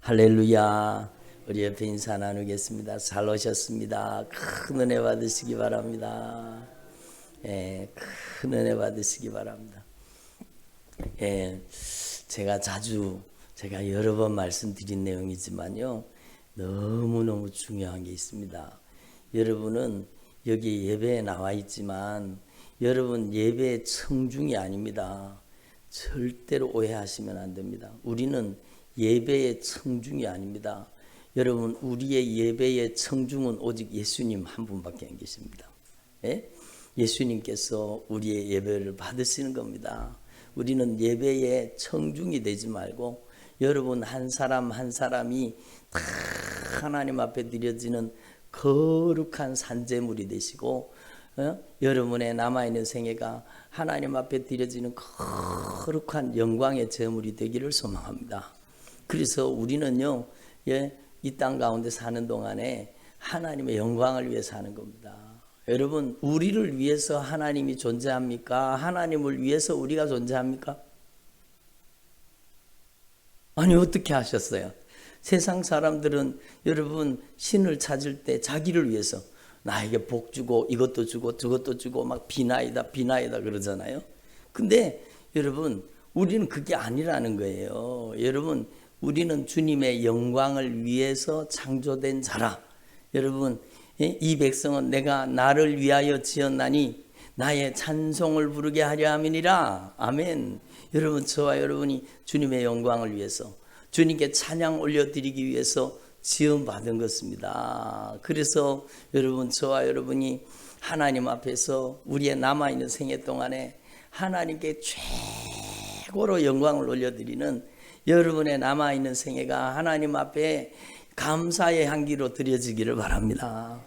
할렐루야. 우리 옆에 인사 나누겠습니다. 잘 오셨습니다. 큰 은혜 받으시기 바랍니다. 큰 은혜 받으시기 바랍니다. 제가 여러 번 말씀드린 내용이지만요, 너무너무 중요한 게 있습니다. 여러분은 여기 예배에 나와 있지만 여러분 예배의 청중이 아닙니다. 절대로 오해하시면 안 됩니다. 우리는 예배의 청중이 아닙니다. 여러분, 우리의 예배의 청중은 오직 예수님 한 분밖에 안 계십니다. 예수님께서 우리의 예배를 받으시는 겁니다. 우리는 예배의 청중이 되지 말고 여러분 한 사람 한 사람이 다 하나님 앞에 드려지는 거룩한 산제물이 되시고, 여러분의 남아있는 생애가 하나님 앞에 드려지는 거룩한 영광의 제물이 되기를 소망합니다. 그래서 우리는요, 이 땅 가운데 사는 동안에 하나님의 영광을 위해 사는 겁니다. 여러분, 우리를 위해서 하나님이 존재합니까? 하나님을 위해서 우리가 존재합니까? 아니, 어떻게 하셨어요? 세상 사람들은 여러분 신을 찾을 때 자기를 위해서 나에게 복 주고 이것도 주고 저것도 주고 막 비나이다 그러잖아요. 근데 여러분, 우리는 그게 아니라는 거예요. 여러분, 우리는 주님의 영광을 위해서 창조된 자라. 여러분, 이 백성은 내가 나를 위하여 지었나니 나의 찬송을 부르게 하려 함이니라. 아멘. 여러분, 저와 여러분이 주님의 영광을 위해서, 주님께 찬양 올려드리기 위해서 지음받은 것입니다. 그래서 여러분, 저와 여러분이 하나님 앞에서 우리의 남아있는 생애 동안에 하나님께 최고로 영광을 올려드리는 여러분의 남아있는 생애가 하나님 앞에 감사의 향기로 드려지기를 바랍니다.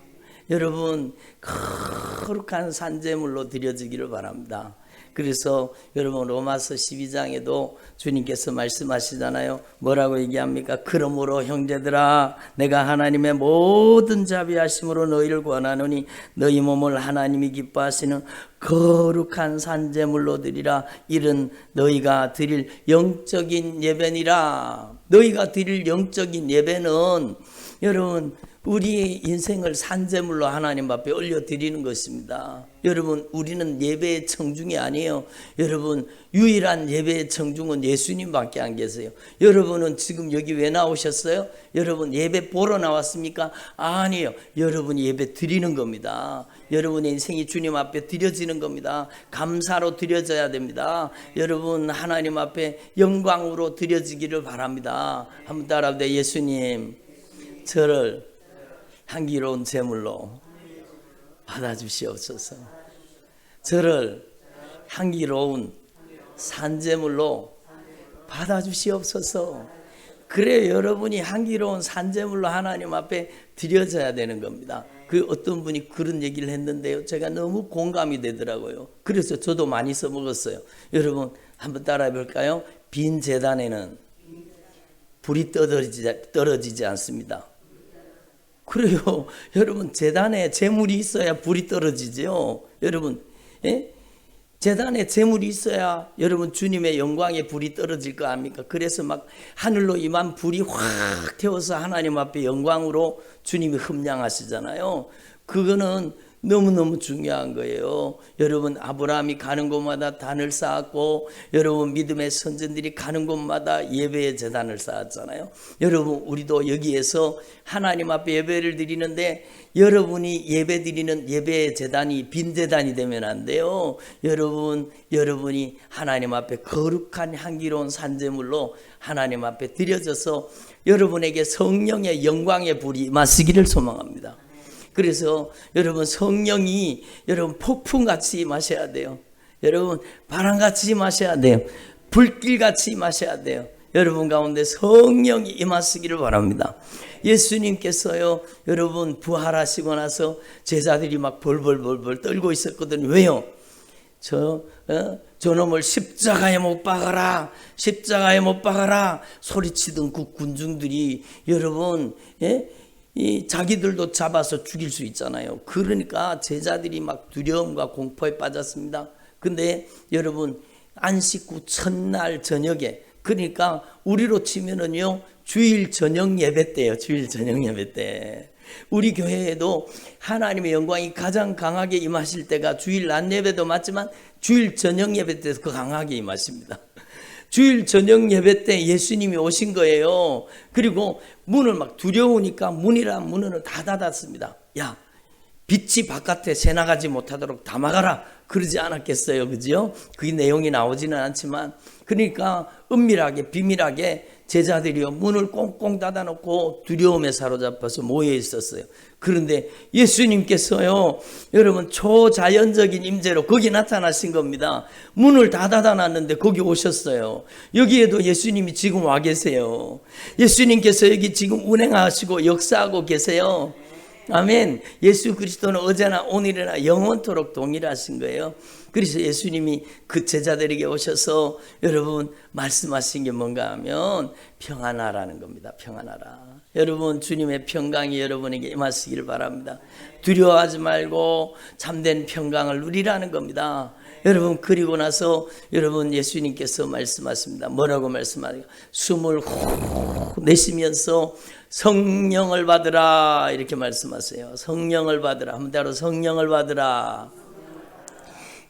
여러분, 거룩한 산제물로 드려지기를 바랍니다. 그래서 여러분, 로마서 12장에도 주님께서 말씀하시잖아요. 뭐라고 얘기합니까? 그러므로 형제들아, 내가 하나님의 모든 자비하심으로 너희를 권하노니 너희 몸을 하나님이 기뻐하시는 거룩한 산제물로 드리라. 이는 너희가 드릴 영적인 예배니라. 너희가 드릴 영적인 예배는 여러분, 우리의 인생을 산제물로 하나님 앞에 올려드리는 것입니다. 여러분, 우리는 예배의 청중이 아니에요. 여러분, 유일한 예배의 청중은 예수님밖에 안 계세요. 여러분은 지금 여기 왜 나오셨어요? 여러분, 예배 보러 나왔습니까? 아니에요. 여러분이 예배 드리는 겁니다. 여러분의 인생이 주님 앞에 드려지는 겁니다. 감사로 드려져야 됩니다. 여러분, 하나님 앞에 영광으로 드려지기를 바랍니다. 한번 따라합니다. 예수님, 저를 향기로운 제물로 받아주시옵소서. 저를 향기로운 산제물로 받아주시옵소서. 그래, 여러분이 향기로운 산제물로 하나님 앞에 드려져야 되는 겁니다. 그 어떤 분이 그런 얘기를 했는데요, 제가 너무 공감이 되더라고요. 그래서 저도 많이 써먹었어요. 여러분, 한번 따라해 볼까요? 빈 제단에는 불이 떨어지지 않습니다. 그래요. 여러분, 제단에 재물이 있어야 불이 떨어지죠. 여러분, 제단에 재물이 있어야 여러분 주님의 영광의 불이 떨어질 거 아닙니까? 그래서 막 하늘로 임한 불이 확 태워서 하나님 앞에 영광으로 주님이 흠양하시잖아요. 그거는 너무너무 중요한 거예요. 여러분, 아브라함이 가는 곳마다 단을 쌓았고, 여러분 믿음의 선전들이 가는 곳마다 예배의 제단을 쌓았잖아요. 여러분, 우리도 여기에서 하나님 앞에 예배를 드리는데 여러분이 예배 드리는 예배의 제단이 빈 제단이 되면 안 돼요. 여러분이 하나님 앞에 거룩한 향기로운 산제물로 하나님 앞에 드려져서 여러분에게 성령의 영광의 불이 임하시기를 소망합니다. 그래서 여러분, 성령이 여러분 폭풍같이 임하셔야 돼요. 여러분, 바람같이 임하셔야 돼요. 불길같이 임하셔야 돼요. 여러분 가운데 성령이 임하시기를 바랍니다. 예수님께서요, 여러분 부활하시고 나서 제자들이 막 벌벌 떨고 있었거든요. 왜요? 저놈을 십자가에 못 박아라, 십자가에 못 박아라 소리치던 그 군중들이 여러분, 이 자기들도 잡아서 죽일 수 있잖아요. 그러니까 제자들이 막 두려움과 공포에 빠졌습니다. 근데 여러분, 안식 후 첫날 저녁에 그러니까 우리로 치면은요, 주일 저녁 예배 때예요. 주일 저녁 예배 때. 우리 교회에도 하나님의 영광이 가장 강하게 임하실 때가 주일 낮 예배도 맞지만 주일 저녁 예배 때에서 그 강하게 임하십니다. 주일 저녁 예배 때 예수님이 오신 거예요. 그리고 문을 막 두려우니까 문을 다 닫았습니다. 야, 빛이 바깥에 새나가지 못하도록 다 막아라, 그러지 않았겠어요? 그죠? 그 내용이 나오지는 않지만, 그러니까 은밀하게 비밀하게 제자들이요 문을 꽁꽁 닫아놓고 두려움에 사로잡혀서 모여 있었어요. 그런데 예수님께서요, 여러분, 초자연적인 임재로 거기 나타나신 겁니다. 문을 다 닫아놨는데 거기 오셨어요. 여기에도 예수님이 지금 와 계세요. 예수님께서 여기 지금 운행하시고 역사하고 계세요. 아멘. 예수 그리스도는 어제나 오늘이나 영원토록 동일하신 거예요. 그래서 예수님이 그 제자들에게 오셔서 여러분 말씀하신 게 뭔가 하면 평안하라는 겁니다. 평안하라. 여러분, 주님의 평강이 여러분에게 임하시기를 바랍니다. 두려워하지 말고 참된 평강을 누리라는 겁니다. 여러분, 그리고 나서 여러분 예수님께서 말씀하십니다. 뭐라고 말씀하세요? 숨을 후 내쉬면서 성령을 받으라, 이렇게 말씀하세요. 성령을 받으라. 한번 따로 성령을 받으라.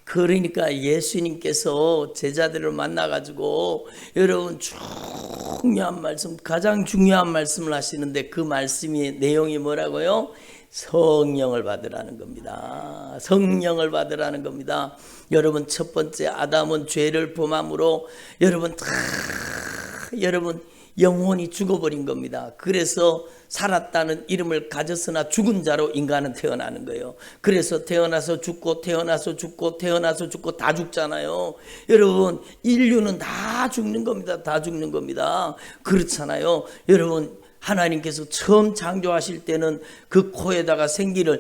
그러니까 예수님께서 제자들을 만나가지고 여러분 중요한 말씀, 가장 중요한 말씀을 하시는데 그 말씀이 내용이 뭐라고요? 성령을 받으라는 겁니다. 성령을 받으라는 겁니다. 여러분, 첫 번째 아담은 죄를 범함으로 여러분 영혼이 죽어버린 겁니다. 그래서 살았다는 이름을 가졌으나 죽은 자로 인간은 태어나는 거예요. 그래서 태어나서 죽고 태어나서 죽고 태어나서 죽고 다 죽잖아요. 여러분, 인류는 다 죽는 겁니다. 다 죽는 겁니다. 그렇잖아요. 여러분, 하나님께서 처음 창조하실 때는 그 코에다가 생기를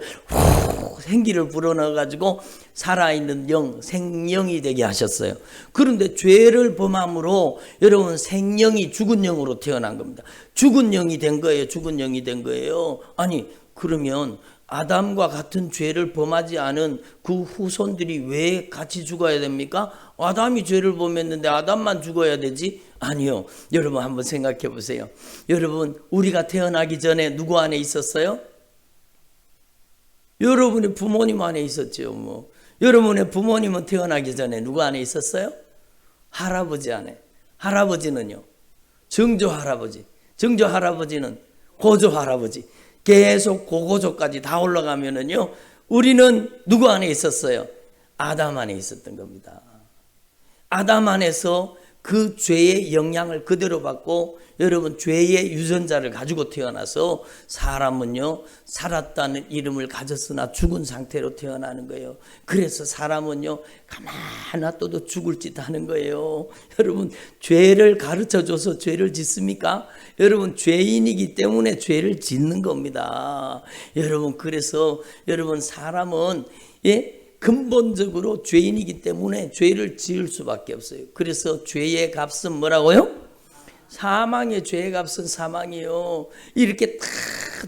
불어넣어가지고 살아있는 영, 생명이 되게 하셨어요. 그런데 죄를 범함으로 여러분 생명이 죽은 영으로 태어난 겁니다. 죽은 영이 된 거예요. 죽은 영이 된 거예요. 아니, 그러면 아담과 같은 죄를 범하지 않은 그 후손들이 왜 같이 죽어야 됩니까? 아담이 죄를 범했는데 아담만 죽어야 되지? 아니요. 여러분 한번 생각해 보세요. 여러분, 우리가 태어나기 전에 누구 안에 있었어요? 여러분의 부모님 안에 있었죠. 여러분의 부모님은 태어나기 전에 누구 안에 있었어요? 할아버지 안에. 할아버지는요, 정조 할아버지. 정조 할아버지는 고조 할아버지. 계속 고고조까지 다 올라가면은요, 우리는 누구 안에 있었어요? 아담 안에 있었던 겁니다. 아담 안에서 그 죄의 영향을 그대로 받고 여러분 죄의 유전자를 가지고 태어나서 사람은요 살았다는 이름을 가졌으나 죽은 상태로 태어나는 거예요. 그래서 사람은요 가만 놔둬도 죽을 짓 하는 거예요. 여러분, 죄를 가르쳐줘서 죄를 짓습니까? 여러분, 죄인이기 때문에 죄를 짓는 겁니다. 여러분, 그래서 여러분 사람은 근본적으로 죄인이기 때문에 죄를 지을 수밖에 없어요. 그래서 죄의 값은 뭐라고요? 사망의 죄의 값은 사망이에요. 이렇게 다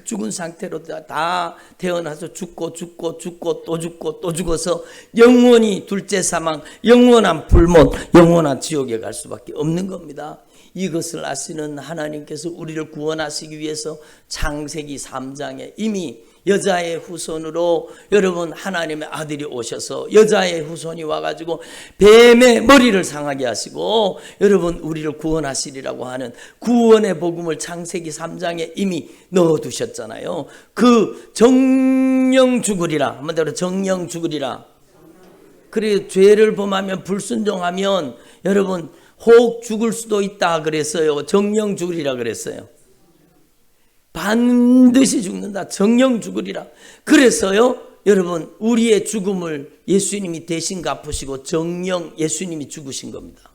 죽은 상태로 다 태어나서 죽고 또 죽어서 영원히 둘째 사망, 영원한 불못, 영원한 지옥에 갈 수밖에 없는 겁니다. 이것을 아시는 하나님께서 우리를 구원하시기 위해서 창세기 3장에 이미 여자의 후손으로 여러분 하나님의 아들이 오셔서 여자의 후손이 와가지고 뱀의 머리를 상하게 하시고 여러분 우리를 구원하시리라고 하는 구원의 복음을 창세기 3장에 이미 넣어두셨잖아요. 그 정령 죽으리라, 한마디로 정령 죽으리라. 그래, 죄를 범하면 불순종하면 여러분 혹 죽을 수도 있다 그랬어요. 정령 죽으리라 그랬어요. 반드시 죽는다. 정령 죽으리라. 그래서요, 여러분, 우리의 죽음을 예수님이 대신 갚으시고 정령 예수님이 죽으신 겁니다.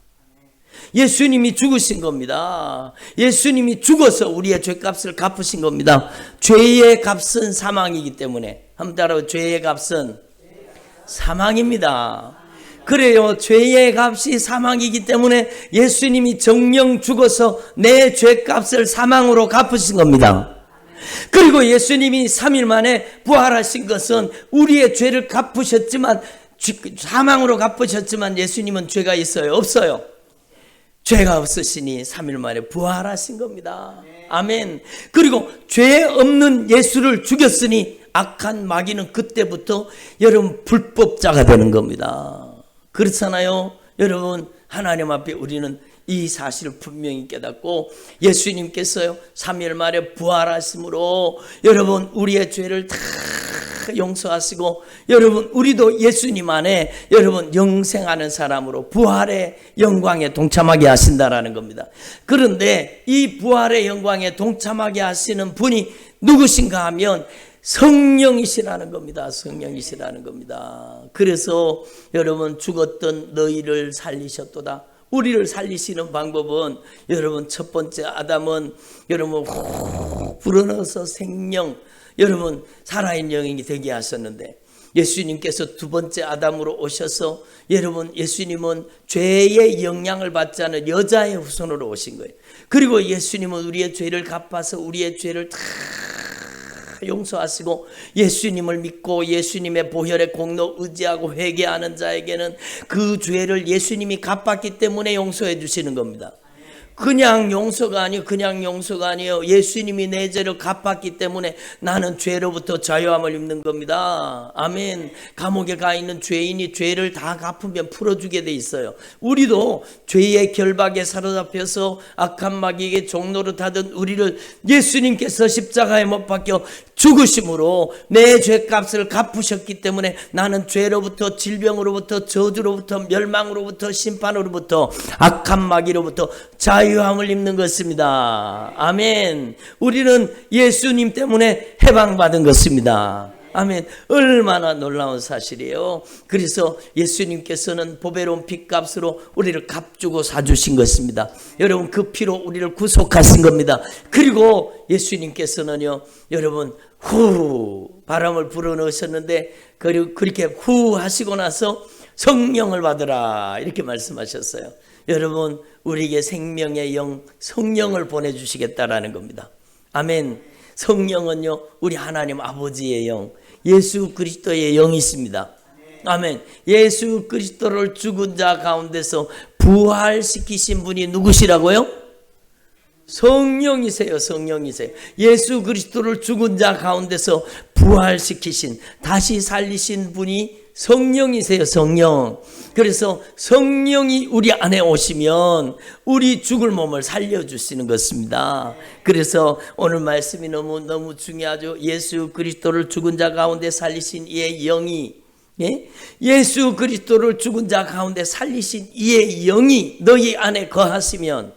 예수님이 죽으신 겁니다. 예수님이 죽어서 우리의 죄값을 갚으신 겁니다. 죄의 값은 사망이기 때문에, 한번 따라요. 죄의 값은 사망입니다. 그래요. 죄의 값이 사망이기 때문에 예수님이 정령 죽어서 내 죄값을 사망으로 갚으신 겁니다. 그리고 예수님이 3일 만에 부활하신 것은 우리의 죄를 갚으셨지만, 사망으로 갚으셨지만 예수님은 죄가 있어요? 없어요? 죄가 없으시니 3일 만에 부활하신 겁니다. 아멘. 그리고 죄 없는 예수를 죽였으니 악한 마귀는 그때부터 여러분 불법자가 되는 겁니다. 그렇잖아요. 여러분 하나님 앞에 우리는 이 사실을 분명히 깨닫고 예수님께서요 3일 만에 부활하심으로 여러분 우리의 죄를 다 용서하시고 여러분 우리도 예수님 안에 여러분 영생하는 사람으로 부활의 영광에 동참하게 하신다라는 겁니다. 그런데 이 부활의 영광에 동참하게 하시는 분이 누구신가 하면 성령이시라는 겁니다. 성령이시라는 겁니다. 그래서 여러분 죽었던 너희를 살리셨도다. 우리를 살리시는 방법은 여러분 첫 번째 아담은 여러분 훅 불어넣어서 생명 여러분 살아있는 영이 되게 하셨는데 예수님께서 두 번째 아담으로 오셔서 여러분 예수님은 죄의 영향을 받지 않은 여자의 후손으로 오신 거예요. 그리고 예수님은 우리의 죄를 갚아서 우리의 죄를 다 용서하시고 예수님을 믿고 예수님의 보혈의 공로 의지하고 회개하는 자에게는 그 죄를 예수님이 갚았기 때문에 용서해 주시는 겁니다. 그냥 용서가 아니에요. 예수님이 내 죄를 갚았기 때문에 나는 죄로부터 자유함을 입는 겁니다. 아멘. 감옥에 가 있는 죄인이 죄를 다 갚으면 풀어주게 돼 있어요. 우리도 죄의 결박에 사로잡혀서 악한 마귀에게 종노릇하던 우리를 예수님께서 십자가에 못 박혀 죽으심으로 내 죄값을 갚으셨기 때문에 나는 죄로부터 질병으로부터 저주로부터 멸망으로부터 심판으로부터 악한 마귀로부터 자유함을 입는 것입니다. 아멘. 우리는 예수님 때문에 해방받은 것입니다. 아멘. 얼마나 놀라운 사실이에요. 그래서 예수님께서는 보배로운 핏값으로 우리를 값주고 사주신 것입니다. 여러분 그 피로 우리를 구속하신 겁니다. 그리고 예수님께서는요 여러분 후 바람을 불어넣으셨는데 그리고 그렇게 후 하시고 나서 성령을 받으라 이렇게 말씀하셨어요. 여러분 우리에게 생명의 영 성령을 보내주시겠다라는 겁니다. 아멘. 성령은요 우리 하나님 아버지의 영 예수 그리스도의 영이 있습니다. 아멘. 예수 그리스도를 죽은 자 가운데서 부활시키신 분이 누구시라고요? 성령이세요. 성령이세요. 예수 그리스도를 죽은 자 가운데서 부활시키신 다시 살리신 분이 성령이세요. 성령. 그래서 성령이 우리 안에 오시면 우리 죽을 몸을 살려주시는 것입니다. 그래서 오늘 말씀이 너무 중요하죠. 예수 그리스도를 죽은 자 가운데 살리신 이의 영이 예수 그리스도를 죽은 자 가운데 살리신 이의 영이 너희 안에 거하시면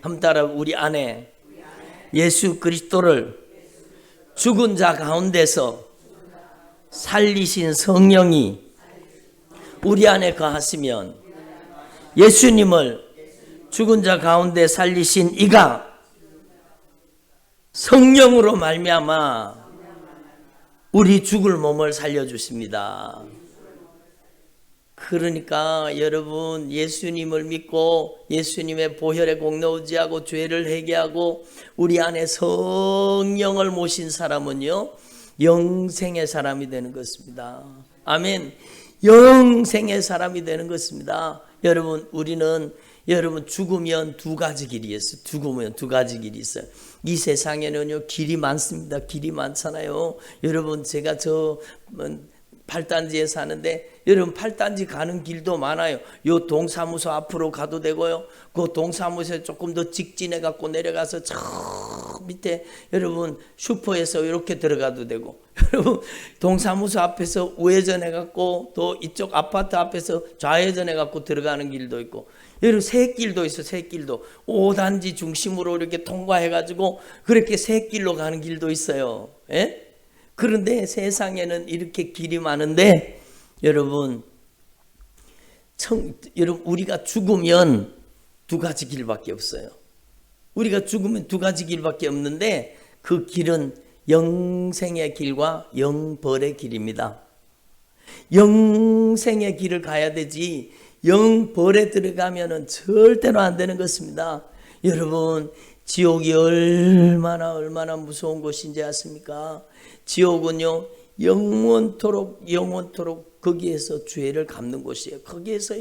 한번 따라 우리 안에 예수 그리스도를 죽은 자 가운데서 살리신 성령이 우리 안에 거하시면 예수님을 죽은 자 가운데 살리신 이가 성령으로 말미암아 우리 죽을 몸을 살려주십니다. 그러니까 여러분 예수님을 믿고 예수님의 보혈의 공로 의지하고 죄를 회개하고 우리 안에 성령을 모신 사람은요 영생의 사람이 되는 것입니다. 아멘. 영생의 사람이 되는 것입니다. 여러분 우리는 여러분 죽으면 두 가지 길이 있어요. 죽으면 두 가지 길이 있어요. 이 세상에는요 길이 많습니다. 길이 많잖아요. 여러분 제가 저 팔단지에 사는데 여러분 팔단지 가는 길도 많아요. 요 동사무소 앞으로 가도 되고요. 그 동사무소에 조금 더 직진해 갖고 내려가서 저 밑에 여러분 슈퍼에서 이렇게 들어가도 되고 여러분 동사무소 앞에서 우회전해 갖고 또 이쪽 아파트 앞에서 좌회전해 갖고 들어가는 길도 있고 여러분 새 길도 있어. 새 길도 5단지 중심으로 이렇게 통과해 가지고 그렇게 새 길로 가는 길도 있어요. 예? 그런데 세상에는 이렇게 길이 많은데 여러분 우리가 죽으면 두 가지 길밖에 없어요. 우리가 죽으면 두 가지 길밖에 없는데 그 길은 영생의 길과 영벌의 길입니다. 영생의 길을 가야 되지 영벌에 들어가면은 절대로 안 되는 것입니다. 여러분 지옥이 얼마나 무서운 곳인지 아십니까? 지옥은요 영원토록 거기에서 죄를 갚는 곳이에요. 거기에서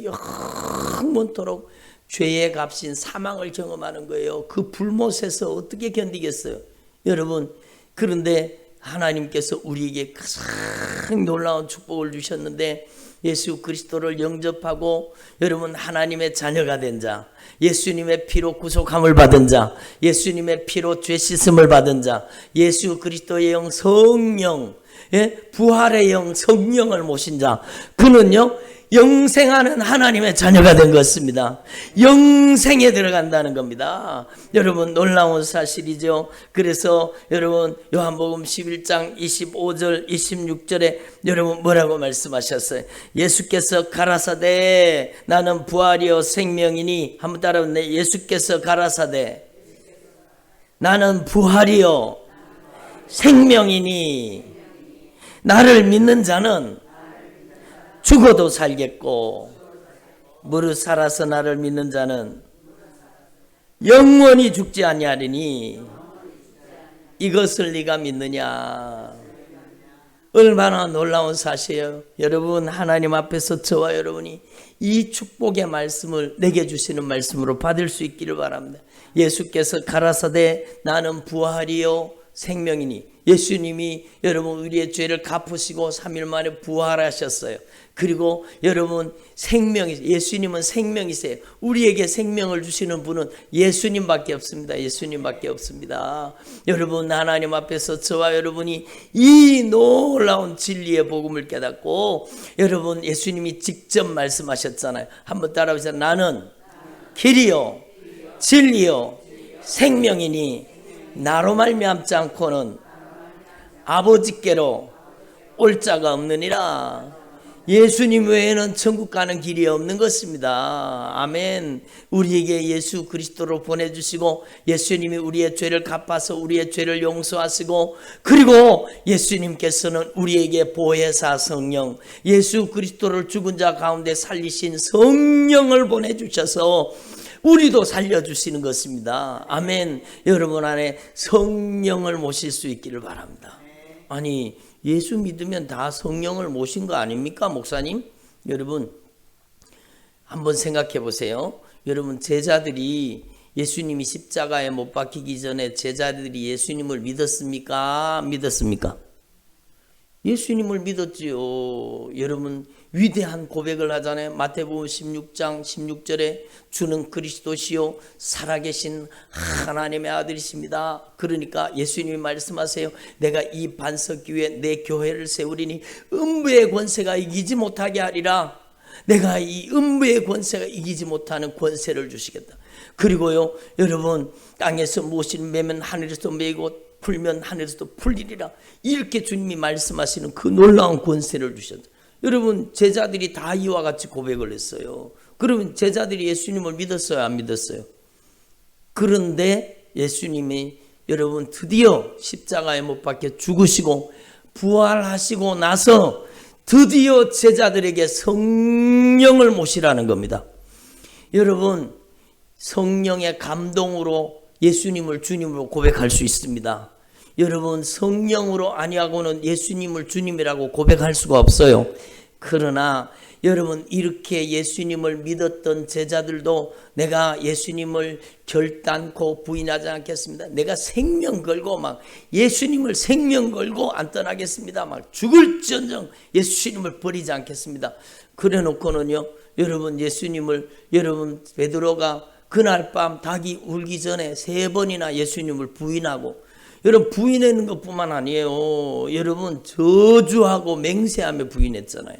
영원토록 죄의 값인 사망을 경험하는 거예요. 그 불못에서 어떻게 견디겠어요? 여러분, 그런데 하나님께서 우리에게 가장 놀라운 축복을 주셨는데, 예수 그리스도를 영접하고 여러분 하나님의 자녀가 된 자, 예수님의 피로 구속함을 받은 자, 예수님의 피로 죄 씻음을 받은 자, 예수 그리스도의 영 성령, 부활의 영 성령을 모신 자, 그는요 영생하는 하나님의 자녀가 된 것입니다. 영생에 들어간다는 겁니다. 여러분 놀라운 사실이죠. 그래서 여러분 요한복음 11장 25절 26절에 여러분 뭐라고 말씀하셨어요? 예수께서 가라사대 나는 부활이요 생명이니, 한번 따라해보세요. 예수께서 가라사대 나는 부활이요 생명이니 나를 믿는 자는 죽어도 살겠고 무릇 살아서 나를 믿는 자는 영원히 죽지 아니하리니 이것을 네가 믿느냐. 얼마나 놀라운 사실이에요. 여러분 하나님 앞에서 저와 여러분이 이 축복의 말씀을 내게 주시는 말씀으로 받을 수 있기를 바랍니다. 예수께서 가라사대 나는 부활이요 생명이니, 예수님이 여러분 우리의 죄를 갚으시고 3일 만에 부활하셨어요. 그리고 여러분 예수님은 생명이세요. 우리에게 생명을 주시는 분은 예수님밖에 없습니다. 예수님밖에 없습니다. 여러분 하나님 앞에서 저와 여러분이 이 놀라운 진리의 복음을 깨닫고, 여러분 예수님이 직접 말씀하셨잖아요. 한번 따라해보세요. 나는 길이요 진리요 생명이니 나로 말미암지 않고는 아버지께로 올 자가 없느니라. 예수님 외에는 천국 가는 길이 없는 것입니다. 아멘. 우리에게 예수 그리스도로 보내주시고 예수님이 우리의 죄를 갚아서 우리의 죄를 용서하시고, 그리고 예수님께서는 우리에게 보혜사 성령, 예수 그리스도를 죽은 자 가운데 살리신 성령을 보내주셔서 우리도 살려주시는 것입니다. 아멘. 여러분 안에 성령을 모실 수 있기를 바랍니다. 아니 예수 믿으면 다 성령을 모신 거 아닙니까 목사님? 여러분 한번 생각해 보세요. 여러분 제자들이 예수님이 십자가에 못 박히기 전에 제자들이 예수님을 믿었습니까? 믿었습니까? 예수님을 믿었지요. 여러분 위대한 고백을 하잖아요. 마태복음 16장 16절에 주는 그리스도시요 살아계신 하나님의 아들이십니다. 그러니까 예수님이 말씀하세요. 내가 이 반석 위에 내 교회를 세우리니 음부의 권세가 이기지 못하게 하리라. 내가 이 음부의 권세가 이기지 못하는 권세를 주시겠다. 그리고요 여러분 땅에서 무엇을 매면 하늘에서 매고 풀면 하늘에서도 풀리리라. 이렇게 주님이 말씀하시는 그 놀라운 권세를 주셨다. 여러분 제자들이 다 이와 같이 고백을 했어요. 그러면 제자들이 예수님을 믿었어요? 안 믿었어요? 그런데 예수님이 여러분 드디어 십자가에 못 박혀 죽으시고 부활하시고 나서 드디어 제자들에게 성령을 모시라는 겁니다. 여러분 성령의 감동으로 예수님을 주님으로 고백할 수 있습니다. 여러분 성령으로 아니하고는 예수님을 주님이라고 고백할 수가 없어요. 그러나 여러분 이렇게 예수님을 믿었던 제자들도 내가 예수님을 결단코 부인하지 않겠습니다. 내가 생명 걸고 막 예수님을 생명 걸고 안 떠나겠습니다. 막 죽을지언정 예수님을 버리지 않겠습니다. 그래 놓고는요 여러분 예수님을 여러분 베드로가 그날 밤 닭이 울기 전에 3번이나 예수님을 부인하고, 여러분 부인하는 것뿐만 아니에요. 여러분 저주하고 맹세하며 부인했잖아요.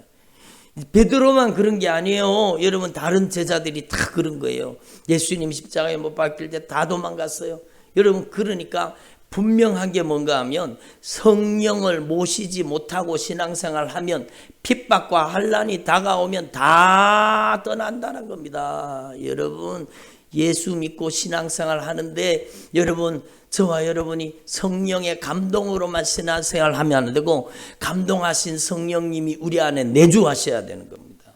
베드로만 그런 게 아니에요. 여러분 다른 제자들이 다 그런 거예요. 예수님 십자가에 못 박힐 때 다 도망갔어요. 여러분 그러니까 분명한 게 뭔가 하면 성령을 모시지 못하고 신앙생활 하면 핍박과 환난이 다가오면 다 떠난다는 겁니다. 여러분 예수 믿고 신앙생활 하는데 여러분 저와 여러분이 성령의 감동으로만 신앙생활 하면 안 되고 감동하신 성령님이 우리 안에 내주하셔야 되는 겁니다.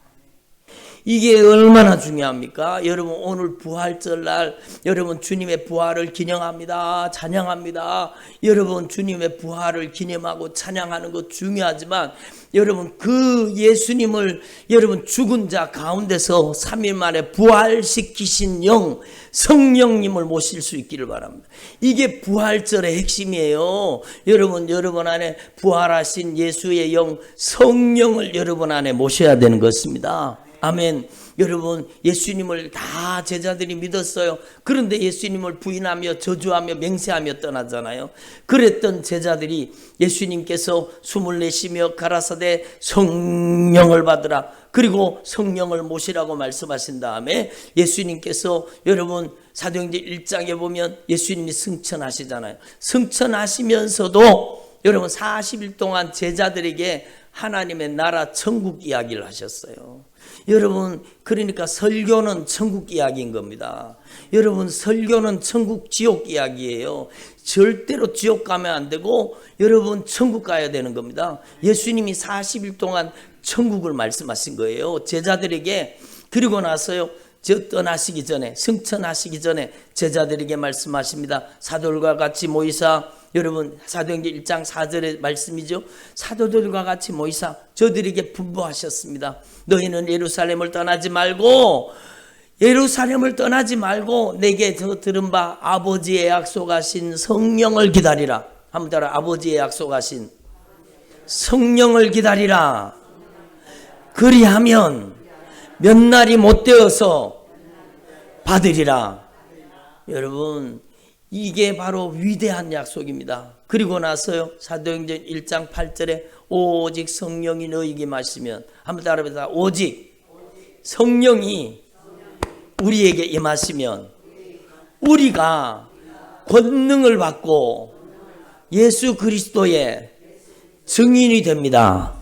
이게 얼마나 중요합니까? 여러분 오늘 부활절 날 여러분 주님의 부활을 기념합니다. 찬양합니다. 여러분 주님의 부활을 기념하고 찬양하는 것 중요하지만 여러분 그 예수님을 여러분 죽은 자 가운데서 3일 만에 부활시키신 영 성령님을 모실 수 있기를 바랍니다. 이게 부활절의 핵심이에요. 여러분 안에 부활하신 예수의 영 성령을 여러분 안에 모셔야 되는 것입니다. 아멘. 여러분 예수님을 다 제자들이 믿었어요. 그런데 예수님을 부인하며 저주하며 맹세하며 떠나잖아요. 그랬던 제자들이 예수님께서 숨을 내쉬며 가라사대 성령을 받으라. 그리고 성령을 모시라고 말씀하신 다음에 예수님께서 여러분 사도행전 1장에 보면 예수님이 승천하시잖아요. 승천하시면서도 여러분 40일 동안 제자들에게 하나님의 나라 천국 이야기를 하셨어요. 여러분 그러니까 설교는 천국 이야기인 겁니다. 여러분 설교는 천국 지옥 이야기예요. 절대로 지옥 가면 안 되고 여러분 천국 가야 되는 겁니다. 예수님이 40일 동안 천국을 말씀하신 거예요. 제자들에게. 그리고 나서요 떠나시기 전에 승천하시기 전에 제자들에게 말씀하십니다. 사도들과 같이 모이사 여러분 사도행전 1장 4절의 말씀이죠. 사도들과 같이 모이사 저들에게 분부하셨습니다. 너희는 예루살렘을 떠나지 말고 내게 더 들은 바 아버지의 약속하신 성령을 기다리라. 한번 따라 아버지의 약속하신 성령을 기다리라. 그리하면 몇 날이 못 되어서 받으리라. 여러분 이게 바로 위대한 약속입니다. 그리고 나서요 사도행전 1장 8절에 오직 성령이 너희에게 마시면 한번 따라해보자. 오직 성령이 우리에게 임하시면 우리가 권능을 받고 예수 그리스도의 증인이 됩니다.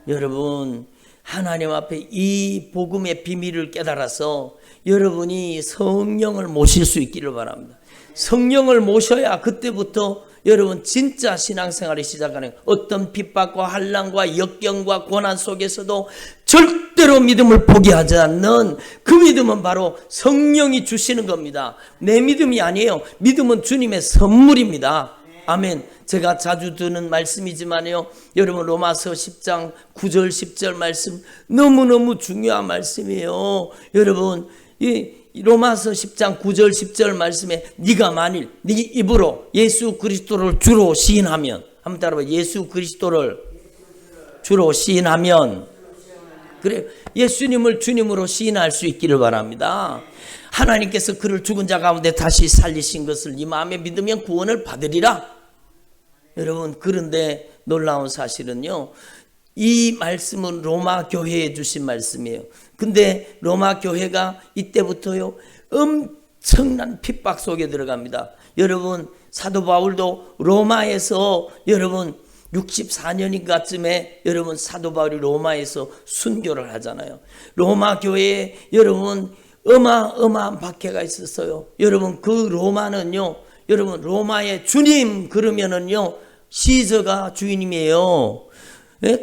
여러분 하나님 앞에 이 복음의 비밀을 깨달아서 여러분이 성령을 모실 수 있기를 바랍니다. 성령을 모셔야 그때부터 여러분 진짜 신앙생활이 시작하는 어떤 핍박과 환난과 역경과 고난 속에서도 절대로 믿음을 포기하지 않는 그 믿음은 바로 성령이 주시는 겁니다. 내 믿음이 아니에요. 믿음은 주님의 선물입니다. 아멘. 제가 자주 듣는 말씀이지만요 여러분 로마서 10장 9절 10절 말씀 너무너무 중요한 말씀이에요. 여러분 이 로마서 10장 9절 10절 말씀에 네가 만일 네 입으로 예수 그리스도를 주로 시인하면 한번 따라봐. 예수 그리스도를 주로 시인하면 그래 예수님을 주님으로 시인할 수 있기를 바랍니다. 하나님께서 그를 죽은 자 가운데 다시 살리신 것을 네 마음에 믿으면 구원을 받으리라. 여러분 그런데 놀라운 사실은요 이 말씀은 로마 교회에 주신 말씀이에요. 근데 로마 교회가 이때부터요 엄청난 핍박 속에 들어갑니다. 여러분 사도 바울도 로마에서 여러분 64년인가쯤에 여러분 사도 바울이 로마에서 순교를 하잖아요. 로마 교회에 여러분 어마어마한 박해가 있었어요. 여러분 그 로마는요 여러분 로마의 주님 그러면은요 시저가 주인이에요.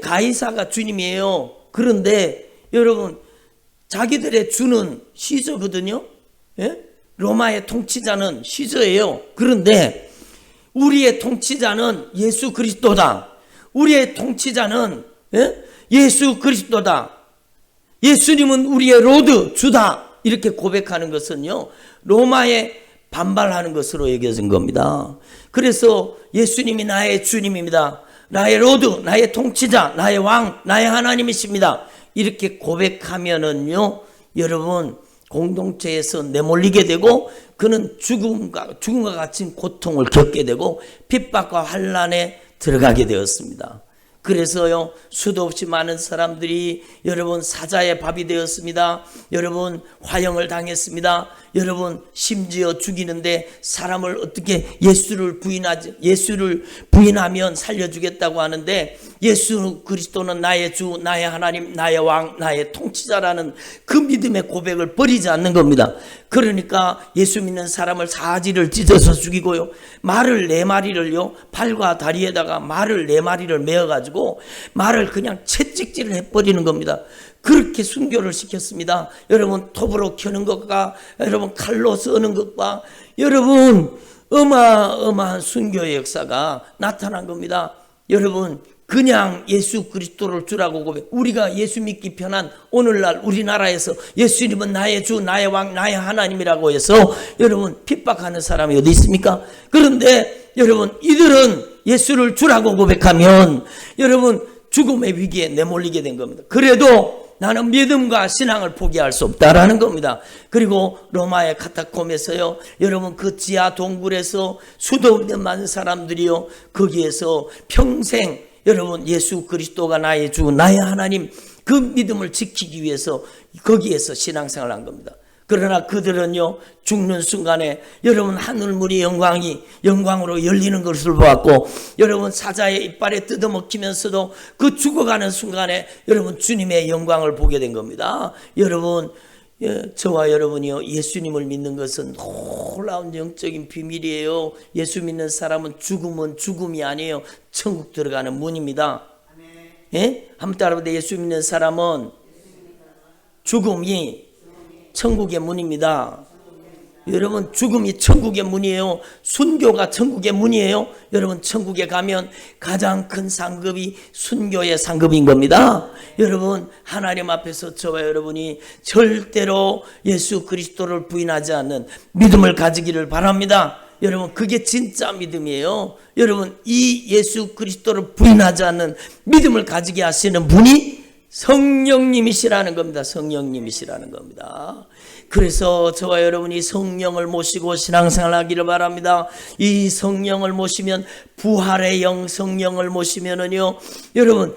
가이사가 주님이에요. 그런데 여러분 자기들의 주는 시저거든요. 로마의 통치자는 시저예요. 그런데 우리의 통치자는 예수 그리스도다. 우리의 통치자는 예수 그리스도다. 예수님은 우리의 로드 주다. 이렇게 고백하는 것은요 로마에 반발하는 것으로 여겨진 겁니다. 그래서 예수님이 나의 주님입니다. 나의 로드, 나의 통치자, 나의 왕, 나의 하나님이십니다. 이렇게 고백하면은요, 여러분 공동체에서 내몰리게 되고 그는 죽음과 같은 고통을 겪게 되고 핍박과 환난에 들어가게 되었습니다. 그래서요 수도 없이 많은 사람들이 여러분 사자의 밥이 되었습니다. 여러분 화형을 당했습니다. 여러분 심지어 죽이는데 사람을 어떻게 예수를 부인하면 살려주겠다고 하는데 예수 그리스도는 나의 주, 나의 하나님, 나의 왕, 나의 통치자라는 그 믿음의 고백을 버리지 않는 겁니다. 그러니까 예수 믿는 사람을 사지를 찢어서 죽이고요, 말을 4마리를요 팔과 다리에다가 말을 4마리를 메어가지고 말을 그냥 채찍질을 해버리는 겁니다. 그렇게 순교를 시켰습니다. 여러분 톱으로 켜는 것과 여러분 칼로 써는 것과 여러분 어마어마한 순교의 역사가 나타난 겁니다. 여러분 그냥 예수 그리스도를 주라고 고백. 우리가 예수 믿기 편한 오늘날 우리나라에서 예수님은 나의 주, 나의 왕, 나의 하나님이라고 해서 여러분 핍박하는 사람이 어디 있습니까? 그런데 여러분 이들은 예수를 주라고 고백하면 여러분 죽음의 위기에 내몰리게 된 겁니다. 그래도 나는 믿음과 신앙을 포기할 수 없다라는 겁니다. 그리고 로마의 카타콤에서요, 여러분 그 지하 동굴에서 수도 없는 많은 사람들이요, 거기에서 평생 여러분 예수 그리스도가 나의 주, 나의 하나님, 그 믿음을 지키기 위해서 거기에서 신앙생활을 한 겁니다. 그러나 그들은요, 죽는 순간에 여러분 하늘문이 영광으로 열리는 것을 보았고, 여러분 사자의 이빨에 뜯어먹히면서도 그 죽어가는 순간에 여러분 주님의 영광을 보게 된 겁니다. 여러분 저와 여러분이요, 예수님을 믿는 것은 놀라운 영적인 비밀이에요. 예수 믿는 사람은 죽음은 죽음이 아니에요. 천국 들어가는 문입니다. 예? 한번 따라해보세요. 예수 믿는 사람은 죽음이 천국의 문입니다. 여러분 죽음이 천국의 문이에요. 순교가 천국의 문이에요. 여러분 천국에 가면 가장 큰 상급이 순교의 상급인 겁니다. 여러분 하나님 앞에서 저와 여러분이 절대로 예수 그리스도를 부인하지 않는 믿음을 가지기를 바랍니다. 여러분 그게 진짜 믿음이에요. 여러분 이 예수 그리스도를 부인하지 않는 믿음을 가지게 하시는 분이 성령님이시라는 겁니다. 성령님이시라는 겁니다. 그래서 저와 여러분이 성령을 모시고 신앙생활 하기를 바랍니다. 이 성령을 모시면, 부활의 영 성령을 모시면은요, 여러분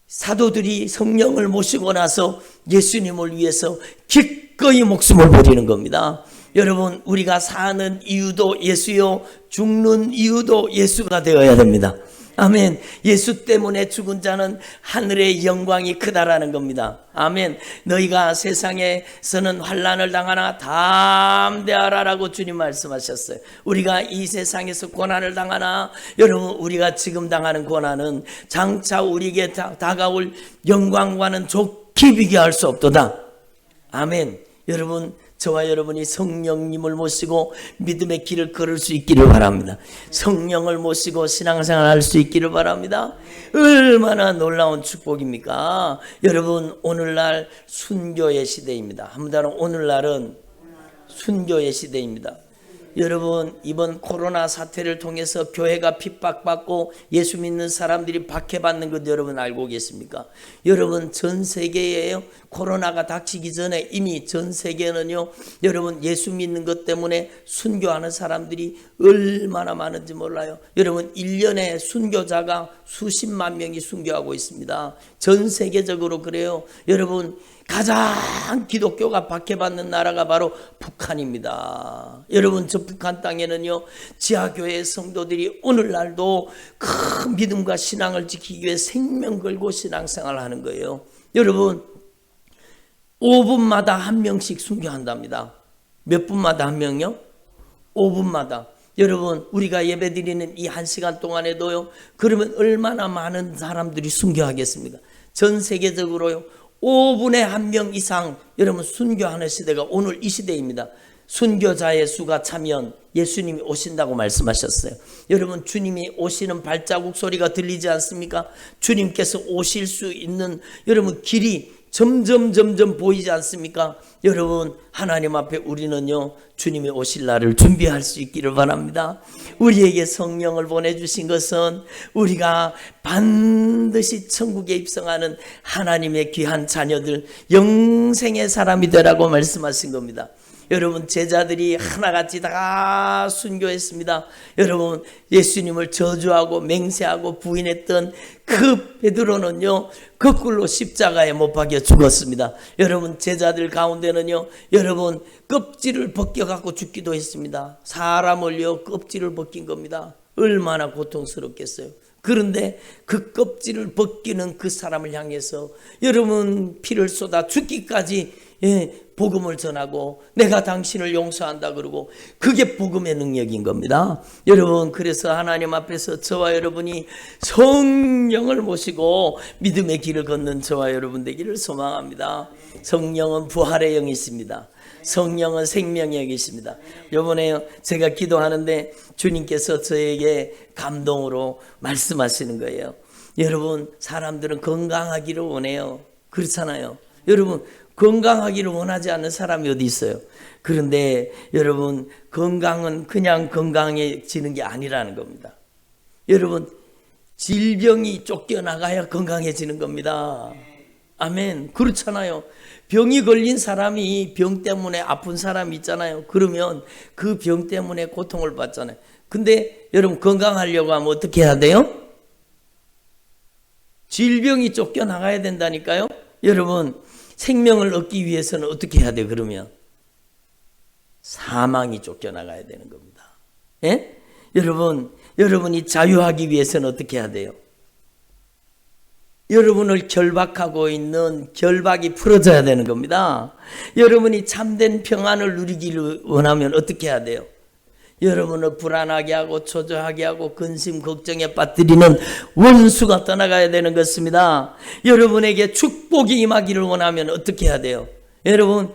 사도들이 성령을 모시고 나서 예수님을 위해서 기꺼이 목숨을 버리는 겁니다. 여러분 우리가 사는 이유도 예수요, 죽는 이유도 예수가 되어야 됩니다. 아멘. 예수 때문에 죽은 자는 하늘의 영광이 크다라는 겁니다. 아멘. 너희가 세상에서는 환난을 당하나 담대하라라고 주님 말씀하셨어요. 우리가 이 세상에서 고난을 당하나, 여러분 우리가 지금 당하는 고난은 장차 우리에게 다가올 영광과는 좋게 비교할 수 없도다. 아멘. 여러분 저와 여러분이 성령님을 모시고 믿음의 길을 걸을 수 있기를 바랍니다. 성령을 모시고 신앙생활 할 수 있기를 바랍니다. 얼마나 놀라운 축복입니까? 여러분 오늘날 순교의 시대입니다. 한번 오늘날은 순교의 시대입니다. 여러분 이번 코로나 사태를 통해서 교회가 핍박받고 예수 믿는 사람들이 박해받는 것 여러분 알고 계십니까? 여러분 전 세계에요, 코로나가 닥치기 전에 이미 전 세계는요, 여러분 예수 믿는 것 때문에 순교하는 사람들이 얼마나 많은지 몰라요. 여러분 1년에 순교자가 수십만 명이 순교하고 있습니다. 전 세계적으로 그래요. 여러분 가장 기독교가 박해받는 나라가 바로 북한입니다. 여러분 저 북한 땅에는요, 지하교회 성도들이 오늘날도 큰 믿음과 신앙을 지키기 위해 생명 걸고 신앙생활을 하는 거예요. 여러분 5분마다 한 명씩 순교한답니다. 몇 분마다 한 명요? 5분마다. 여러분 우리가 예배드리는 이 1시간 동안에도요, 그러면 얼마나 많은 사람들이 순교하겠습니까? 전 세계적으로요 5분에 1명 이상 여러분 순교하는 시대가 오늘 이 시대입니다. 순교자의 수가 차면 예수님이 오신다고 말씀하셨어요. 여러분 주님이 오시는 발자국 소리가 들리지 않습니까? 주님께서 오실 수 있는 여러분 길이 점점 보이지 않습니까? 여러분 하나님 앞에 우리는요, 주님이 오실 날을 준비할 수 있기를 바랍니다. 우리에게 성령을 보내주신 것은 우리가 반드시 천국에 입성하는 하나님의 귀한 자녀들, 영생의 사람이 되라고 말씀하신 겁니다. 여러분 제자들이 하나같이 다 순교했습니다. 여러분 예수님을 저주하고 맹세하고 부인했던 그 베드로는요, 거꾸로 십자가에 못 박혀 죽었습니다. 여러분 제자들 가운데는요, 여러분 껍질을 벗겨갖고 죽기도 했습니다. 사람을요 껍질을 벗긴 겁니다. 얼마나 고통스럽겠어요. 그런데 그 껍질을 벗기는 그 사람을 향해서 여러분 피를 쏟아 죽기까지 복음을 전하고 내가 당신을 용서한다 그러고 그게 복음의 능력인 겁니다. 여러분, 그래서 하나님 앞에서 저와 여러분이 성령을 모시고 믿음의 길을 걷는 저와 여러분 되기를 소망합니다. 성령은 부활의 영이십니다. 성령은 생명의 영이십니다. 이번에 제가 기도하는데 주님께서 저에게 감동으로 말씀하시는 거예요. 여러분, 사람들은 건강하기를 원해요. 그렇잖아요. 여러분, 건강하기를 원하지 않는 사람이 어디 있어요? 그런데 여러분, 건강은 그냥 건강해지는 게 아니라는 겁니다. 여러분, 질병이 쫓겨나가야 건강해지는 겁니다. 아멘. 그렇잖아요. 병이 걸린 사람이 병 때문에 아픈 사람이 있잖아요. 그러면 그 병 때문에 고통을 받잖아요. 근데 여러분, 건강하려고 하면 어떻게 해야 돼요? 질병이 쫓겨나가야 된다니까요. 여러분, 생명을 얻기 위해서는 어떻게 해야 돼요? 그러면 사망이 쫓겨나가야 되는 겁니다. 예? 여러분이 자유하기 위해서는 어떻게 해야 돼요? 여러분을 결박하고 있는 결박이 풀어져야 되는 겁니다. 여러분이 참된 평안을 누리기를 원하면 어떻게 해야 돼요? 여러분을 불안하게 하고 초조하게 하고 근심 걱정에 빠뜨리는 원수가 떠나가야 되는 것입니다. 여러분에게 축복이 임하기를 원하면 어떻게 해야 돼요? 여러분,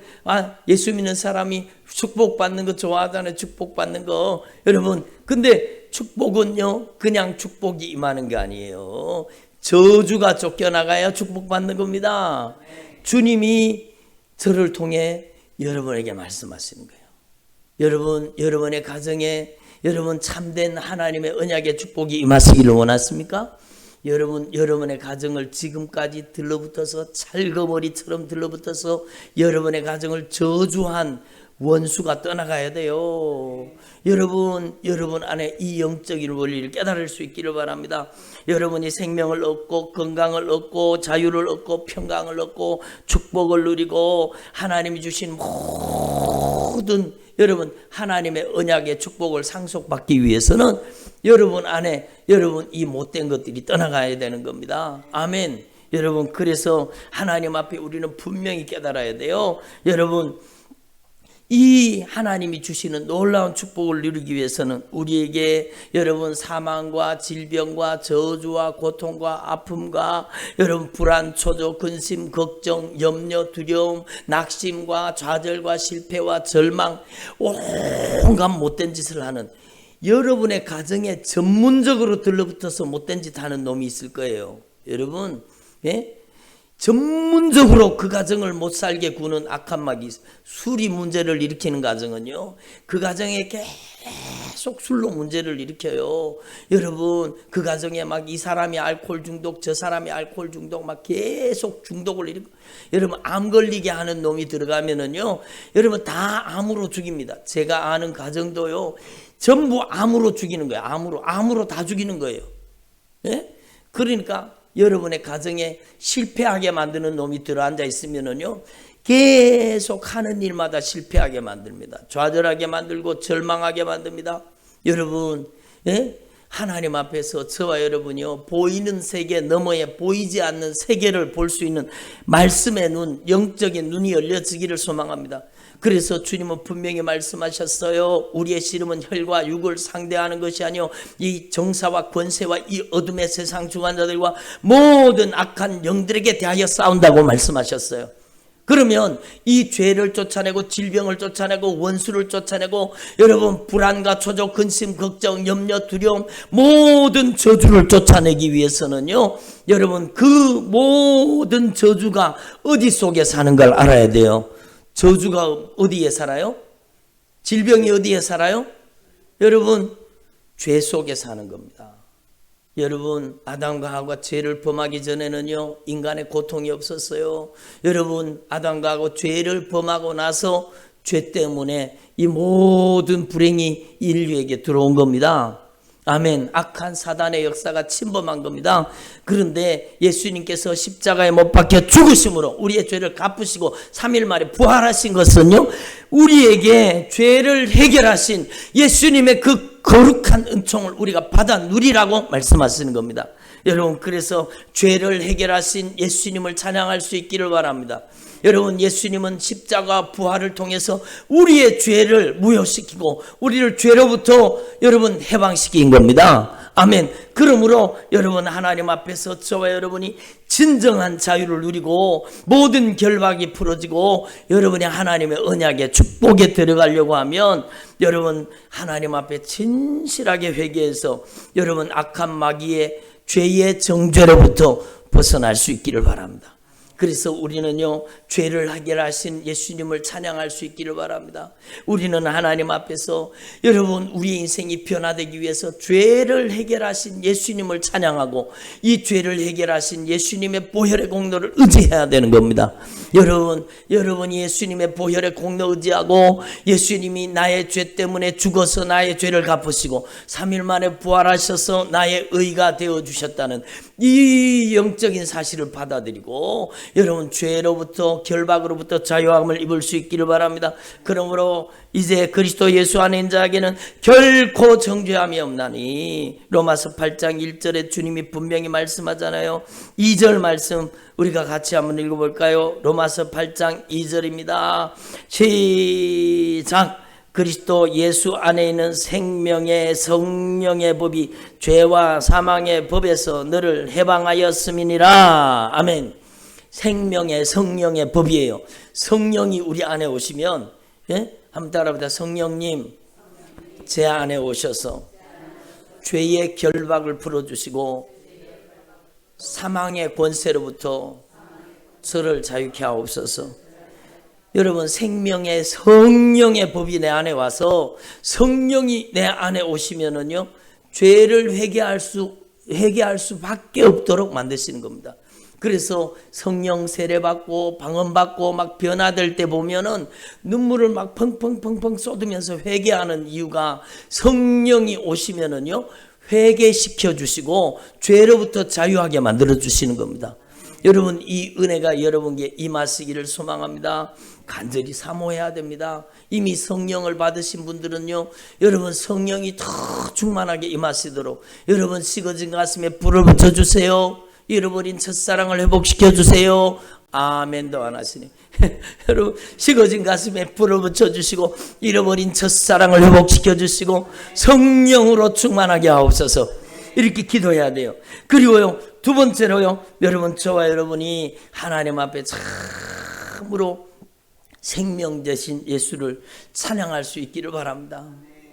예수 믿는 사람이 축복받는 거 좋아하잖아요. 축복받는 거. 여러분, 근데 축복은요, 그냥 축복이 임하는 게 아니에요. 저주가 쫓겨나가야 축복받는 겁니다. 주님이 저를 통해 여러분에게 말씀하시는 거예요. 여러분의 가정에 여러분 참된 하나님의 언약의 축복이 임하시기를 원하십니까? 여러분의 가정을 지금까지 들러붙어서 찰거머리처럼 들러붙어서 여러분의 가정을 저주한 원수가 떠나가야 돼요. 여러분 안에 이 영적인 원리를 깨달을 수 있기를 바랍니다. 여러분이 생명을 얻고 건강을 얻고 자유를 얻고 평강을 얻고 축복을 누리고 하나님이 주신 모든 여러분 하나님의 언약의 축복을 상속받기 위해서는 여러분 안에 여러분 이 못된 것들이 떠나가야 되는 겁니다. 아멘. 여러분, 그래서 하나님 앞에 우리는 분명히 깨달아야 돼요. 여러분, 이 하나님이 주시는 놀라운 축복을 누리기 위해서는 우리에게 여러분 사망과 질병과 저주와 고통과 아픔과 여러분 불안, 초조, 근심, 걱정, 염려, 두려움, 낙심과 좌절과 실패와 절망, 온갖 못된 짓을 하는 여러분의 가정에 전문적으로 들러붙어서 못된 짓 하는 놈이 있을 거예요. 여러분, 예? 전문적으로 그 가정을 못 살게 구는 악한 막이 술이 문제를 일으키는 가정은요, 그 가정에 계속 술로 문제를 일으켜요. 여러분, 그 가정에 막 이 사람이 알코올 중독, 저 사람이 알코올 중독, 막 계속 중독을 일으켜. 여러분, 암 걸리게 하는 놈이 들어가면은요, 여러분 다 암으로 죽입니다. 제가 아는 가정도요, 전부 암으로 죽이는 거예요. 암으로 다 죽이는 거예요. 예? 그러니까 여러분의 가정에 실패하게 만드는 놈이 들어앉아 있으면은요, 계속 하는 일마다 실패하게 만듭니다. 좌절하게 만들고 절망하게 만듭니다. 여러분, 예? 하나님 앞에서 저와 여러분이요, 보이는 세계 너머에 보이지 않는 세계를 볼 수 있는 말씀의 눈, 영적인 눈이 열려지기를 소망합니다. 그래서 주님은 분명히 말씀하셨어요. 우리의 씨름은 혈과 육을 상대하는 것이 아니요 이 정사와 권세와 이 어둠의 세상 주관자들과 모든 악한 영들에게 대하여 싸운다고 말씀하셨어요. 그러면 이 죄를 쫓아내고 질병을 쫓아내고 원수를 쫓아내고 여러분 불안과 초조, 근심, 걱정, 염려, 두려움 모든 저주를 쫓아내기 위해서는요, 여러분 그 모든 저주가 어디 속에 사는 걸 알아야 돼요. 저주가 어디에 살아요? 질병이 어디에 살아요? 여러분, 죄 속에 사는 겁니다. 여러분, 아담과 하와가 죄를 범하기 전에는요, 인간의 고통이 없었어요. 여러분, 아담과 하와가 죄를 범하고 나서 죄 때문에 이 모든 불행이 인류에게 들어온 겁니다. 아멘. 악한 사단의 역사가 침범한 겁니다. 그런데 예수님께서 십자가에 못 박혀 죽으심으로 우리의 죄를 갚으시고 3일 만에 부활하신 것은요, 우리에게 죄를 해결하신 예수님의 그 거룩한 은총을 우리가 받아 누리라고 말씀하시는 겁니다. 여러분, 그래서 죄를 해결하신 예수님을 찬양할 수 있기를 바랍니다. 여러분, 예수님은 십자가 부활을 통해서 우리의 죄를 무효시키고 우리를 죄로부터 여러분 해방시킨 겁니다. 아멘. 그러므로 여러분, 하나님 앞에서 저와 여러분이 진정한 자유를 누리고 모든 결박이 풀어지고 여러분이 하나님의 언약의 축복에 들어가려고 하면 여러분, 하나님 앞에 진실하게 회개해서 여러분, 악한 마귀의 죄의 정죄로부터 벗어날 수 있기를 바랍니다. 그래서 우리는요, 죄를 해결하신 예수님을 찬양할 수 있기를 바랍니다. 우리는 하나님 앞에서 여러분, 우리 인생이 변화되기 위해서 죄를 해결하신 예수님을 찬양하고 이 죄를 해결하신 예수님의 보혈의 공로를 의지해야 되는 겁니다. 여러분이 예수님의 보혈의 공로 의지하고 예수님이 나의 죄 때문에 죽어서 나의 죄를 갚으시고 3일 만에 부활하셔서 나의 의가 되어주셨다는 이 영적인 사실을 받아들이고 여러분, 죄로부터 결박으로부터 자유함을 입을 수 있기를 바랍니다. 그러므로 이제 그리스도 예수 안에 있는 자에게는 결코 정죄함이 없나니, 로마서 8장 1절에 주님이 분명히 말씀하잖아요. 2절 말씀 우리가 같이 한번 읽어볼까요? 로마서 8장 2절입니다. 시작. 그리스도 예수 안에 있는 생명의 성령의 법이 죄와 사망의 법에서 너를 해방하였음이니라. 아멘. 생명의 성령의 법이에요. 성령이 우리 안에 오시면, 한번 따라합니다. 성령님, 제 안에 오셔서 죄의 결박을 풀어주시고 사망의 권세로부터 저를 자유케 하옵소서. 여러분, 생명의 성령의 법이 내 안에 와서 성령이 내 안에 오시면은요, 죄를 회개할 수밖에 없도록 만드시는 겁니다. 그래서 성령 세례받고 방언받고 막 변화될 때 보면은 눈물을 막 펑펑펑펑 쏟으면서 회개하는 이유가, 성령이 오시면은요, 회개시켜 주시고 죄로부터 자유하게 만들어 주시는 겁니다. 여러분, 이 은혜가 여러분께 임하시기를 소망합니다. 간절히 사모해야 됩니다. 이미 성령을 받으신 분들은요, 여러분, 성령이 더 충만하게 임하시도록 여러분, 식어진 가슴에 불을 붙여주세요. 잃어버린 첫사랑을 회복시켜 주세요. 아멘도 안 하시네. 여러분, 식어진 가슴에 불을 붙여주시고 잃어버린 첫사랑을 회복시켜 주시고 성령으로 충만하게 하옵소서. 이렇게 기도해야 돼요. 그리고요, 두 번째로요, 여러분, 저와 여러분이 하나님 앞에 참으로 생명 되신 예수를 찬양할 수 있기를 바랍니다.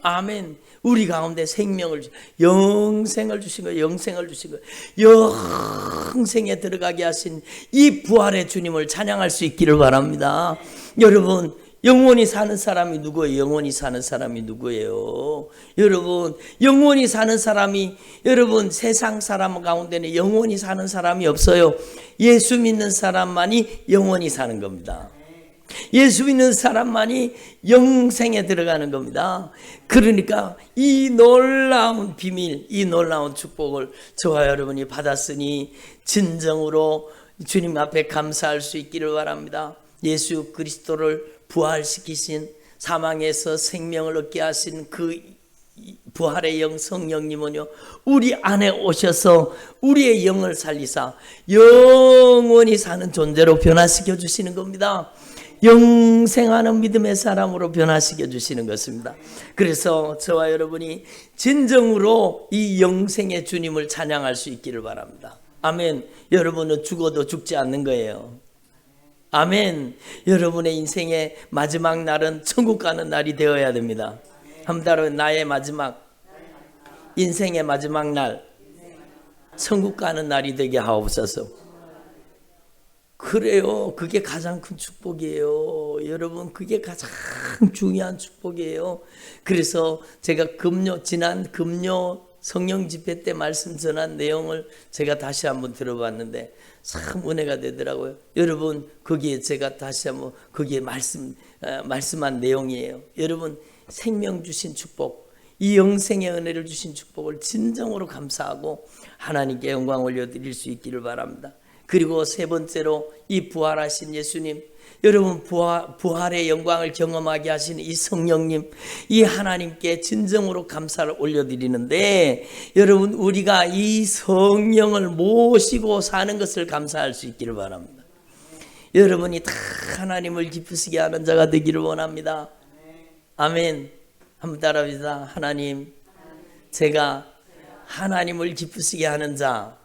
아멘. 우리 가운데 생명을, 영생을 주신 거예요. 영생을 주신 거예요. 영생에 들어가게 하신 이 부활의 주님을 찬양할 수 있기를 바랍니다. 여러분, 영원히 사는 사람이 누구예요? 영원히 사는 사람이 누구예요? 여러분, 영원히 사는 사람이, 여러분, 세상 사람 가운데는 영원히 사는 사람이 없어요. 예수 믿는 사람만이 영원히 사는 겁니다. 예수 믿는 사람만이 영생에 들어가는 겁니다. 그러니까 이 놀라운 비밀, 이 놀라운 축복을 저와 여러분이 받았으니 진정으로 주님 앞에 감사할 수 있기를 바랍니다. 예수 그리스도를 부활시키신, 사망에서 생명을 얻게 하신 그 부활의 영 성령님은요, 우리 안에 오셔서 우리의 영을 살리사 영원히 사는 존재로 변화시켜 주시는 겁니다. 영생하는 믿음의 사람으로 변화시켜 주시는 것입니다. 그래서 저와 여러분이 진정으로 이 영생의 주님을 찬양할 수 있기를 바랍니다. 아멘. 여러분은 죽어도 죽지 않는 거예요. 아멘. 여러분의 인생의 마지막 날은 천국 가는 날이 되어야 됩니다. 한 달은 나의 마지막, 인생의 마지막 날, 천국 가는 날이 되게 하옵소서. 그래요. 그게 가장 큰 축복이에요. 여러분, 그게 가장 중요한 축복이에요. 그래서 제가 지난 금요 성령 집회 때 말씀 전한 내용을 제가 다시 한번 들어봤는데 참 은혜가 되더라고요. 여러분, 거기에 제가 다시 한번 거기에 말씀한 내용이에요. 여러분, 생명 주신 축복, 이 영생의 은혜를 주신 축복을 진정으로 감사하고 하나님께 영광 올려드릴 수 있기를 바랍니다. 그리고 세 번째로 이 부활하신 예수님, 여러분, 부활의 영광을 경험하게 하신 이 성령님, 이 하나님께 진정으로 감사를 올려드리는데, 여러분, 우리가 이 성령을 모시고 사는 것을 감사할 수 있기를 바랍니다. 여러분이 다 하나님을 기쁘시게 하는 자가 되기를 원합니다. 아멘. 한번 따라합시다. 하나님, 제가 하나님을 기쁘시게 하는 자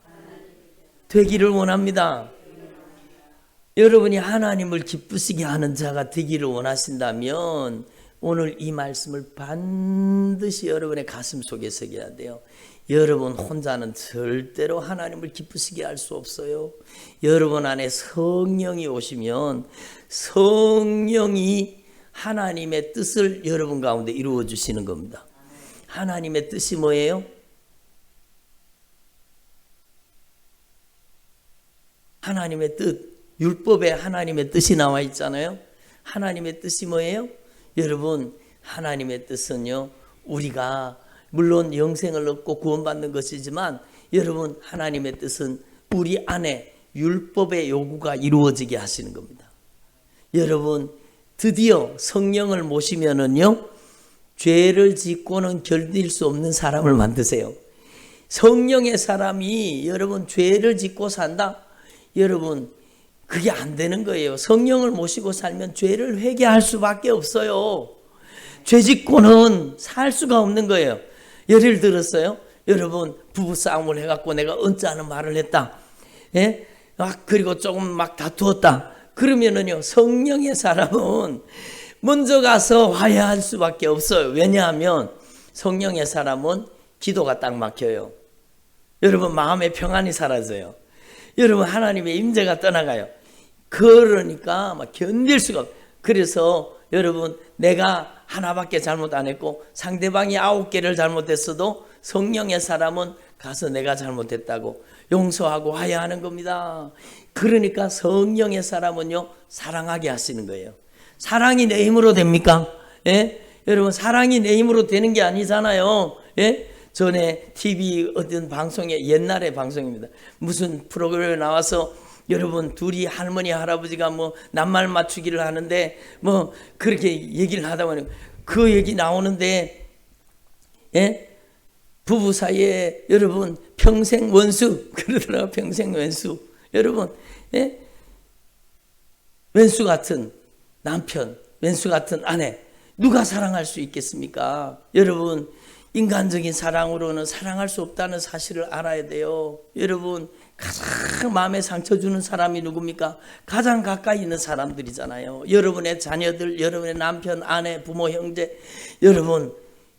되기를 원합니다. 여러분이 하나님을 기쁘시게 하는 자가 되기를 원하신다면 오늘 이 말씀을 반드시 여러분의 가슴 속에 새겨야 돼요. 여러분 혼자는 절대로 하나님을 기쁘시게 할 수 없어요. 여러분 안에 성령이 오시면 성령이 하나님의 뜻을 여러분 가운데 이루어 주시는 겁니다. 하나님의 뜻이 뭐예요? 하나님의 뜻, 율법에 하나님의 뜻이 나와 있잖아요. 하나님의 뜻이 뭐예요? 여러분, 하나님의 뜻은요, 우리가 물론 영생을 얻고 구원받는 것이지만 여러분, 하나님의 뜻은 우리 안에 율법의 요구가 이루어지게 하시는 겁니다. 여러분, 드디어 성령을 모시면은요, 죄를 짓고는 견딜 수 없는 사람을 만드세요. 성령의 사람이 여러분 죄를 짓고 산다? 여러분, 그게 안 되는 거예요. 성령을 모시고 살면 죄를 회개할 수밖에 없어요. 죄 짓고는 살 수가 없는 거예요. 예를 들었어요. 여러분, 부부싸움을 해갖고 내가 언짢은 말을 했다. 예? 그리고 조금 막 다투었다. 그러면은요, 성령의 사람은 먼저 가서 화해할 수밖에 없어요. 왜냐하면 성령의 사람은 기도가 딱 막혀요. 여러분, 마음의 평안이 사라져요. 여러분, 하나님의 임재가 떠나가요. 그러니까 막 견딜 수가 없어요. 그래서 여러분, 내가 하나밖에 잘못 안 했고 상대방이 9개를 잘못했어도 성령의 사람은 가서 내가 잘못했다고 용서하고 화해하는 겁니다. 그러니까 성령의 사람은요, 사랑하게 하시는 거예요. 사랑이 내 힘으로 됩니까? 예? 여러분, 사랑이 내 힘으로 되는 게 아니잖아요. 예? 전에 TV 어떤 방송에, 옛날의 방송입니다. 무슨 프로그램에 나와서 여러분, 둘이 할머니 할아버지가 뭐 낱말 맞추기를 하는데 뭐 그렇게 얘기를 하다 보니 그 얘기 나오는데, 예? 부부 사이에 여러분 평생 원수 그러더라고요. 평생 원수. 여러분, 예? 왼수 같은 남편, 왼수 같은 아내, 누가 사랑할 수 있겠습니까? 여러분, 인간적인 사랑으로는 사랑할 수 없다는 사실을 알아야 돼요. 여러분, 가장 마음에 상처 주는 사람이 누굽니까? 가장 가까이 있는 사람들이잖아요. 여러분의 자녀들, 여러분의 남편, 아내, 부모, 형제. 여러분,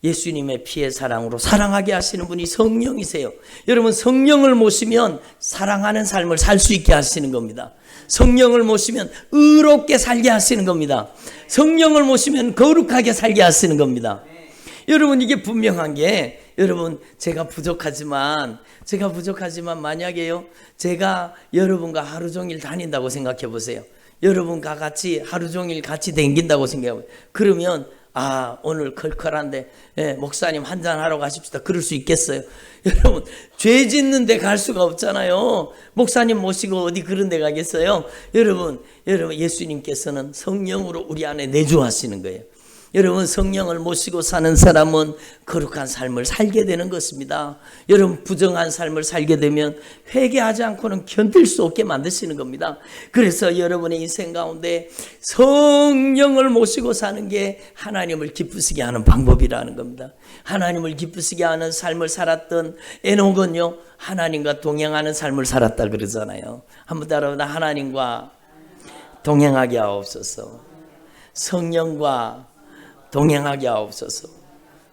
예수님의 피의 사랑으로 사랑하게 하시는 분이 성령이세요. 여러분, 성령을 모시면 사랑하는 삶을 살 수 있게 하시는 겁니다. 성령을 모시면 의롭게 살게 하시는 겁니다. 성령을 모시면 거룩하게 살게 하시는 겁니다. 여러분, 이게 분명한 게, 여러분, 제가 부족하지만 만약에요, 제가 여러분과 하루 종일 다닌다고 생각해 보세요. 여러분과 같이 하루 종일 같이 댕긴다고 생각해 보세요. 그러면 오늘 컬컬한데, 예, 목사님 한잔하러 가십시다. 그럴 수 있겠어요? 여러분, 죄 짓는 데 갈 수가 없잖아요. 목사님 모시고 어디 그런 데 가겠어요? 여러분, 예수님께서는 성령으로 우리 안에 내주하시는 거예요. 여러분, 성령을 모시고 사는 사람은 거룩한 삶을 살게 되는 것입니다. 여러분, 부정한 삶을 살게 되면 회개하지 않고는 견딜 수 없게 만드시는 겁니다. 그래서 여러분의 인생 가운데 성령을 모시고 사는 게 하나님을 기쁘시게 하는 방법이라는 겁니다. 하나님을 기쁘시게 하는 삶을 살았던 에녹은요, 하나님과 동행하는 삶을 살았다 그러잖아요. 한번 따라오다. 하나님과 동행하게 하옵소서. 성령과 동행하게 하옵소서.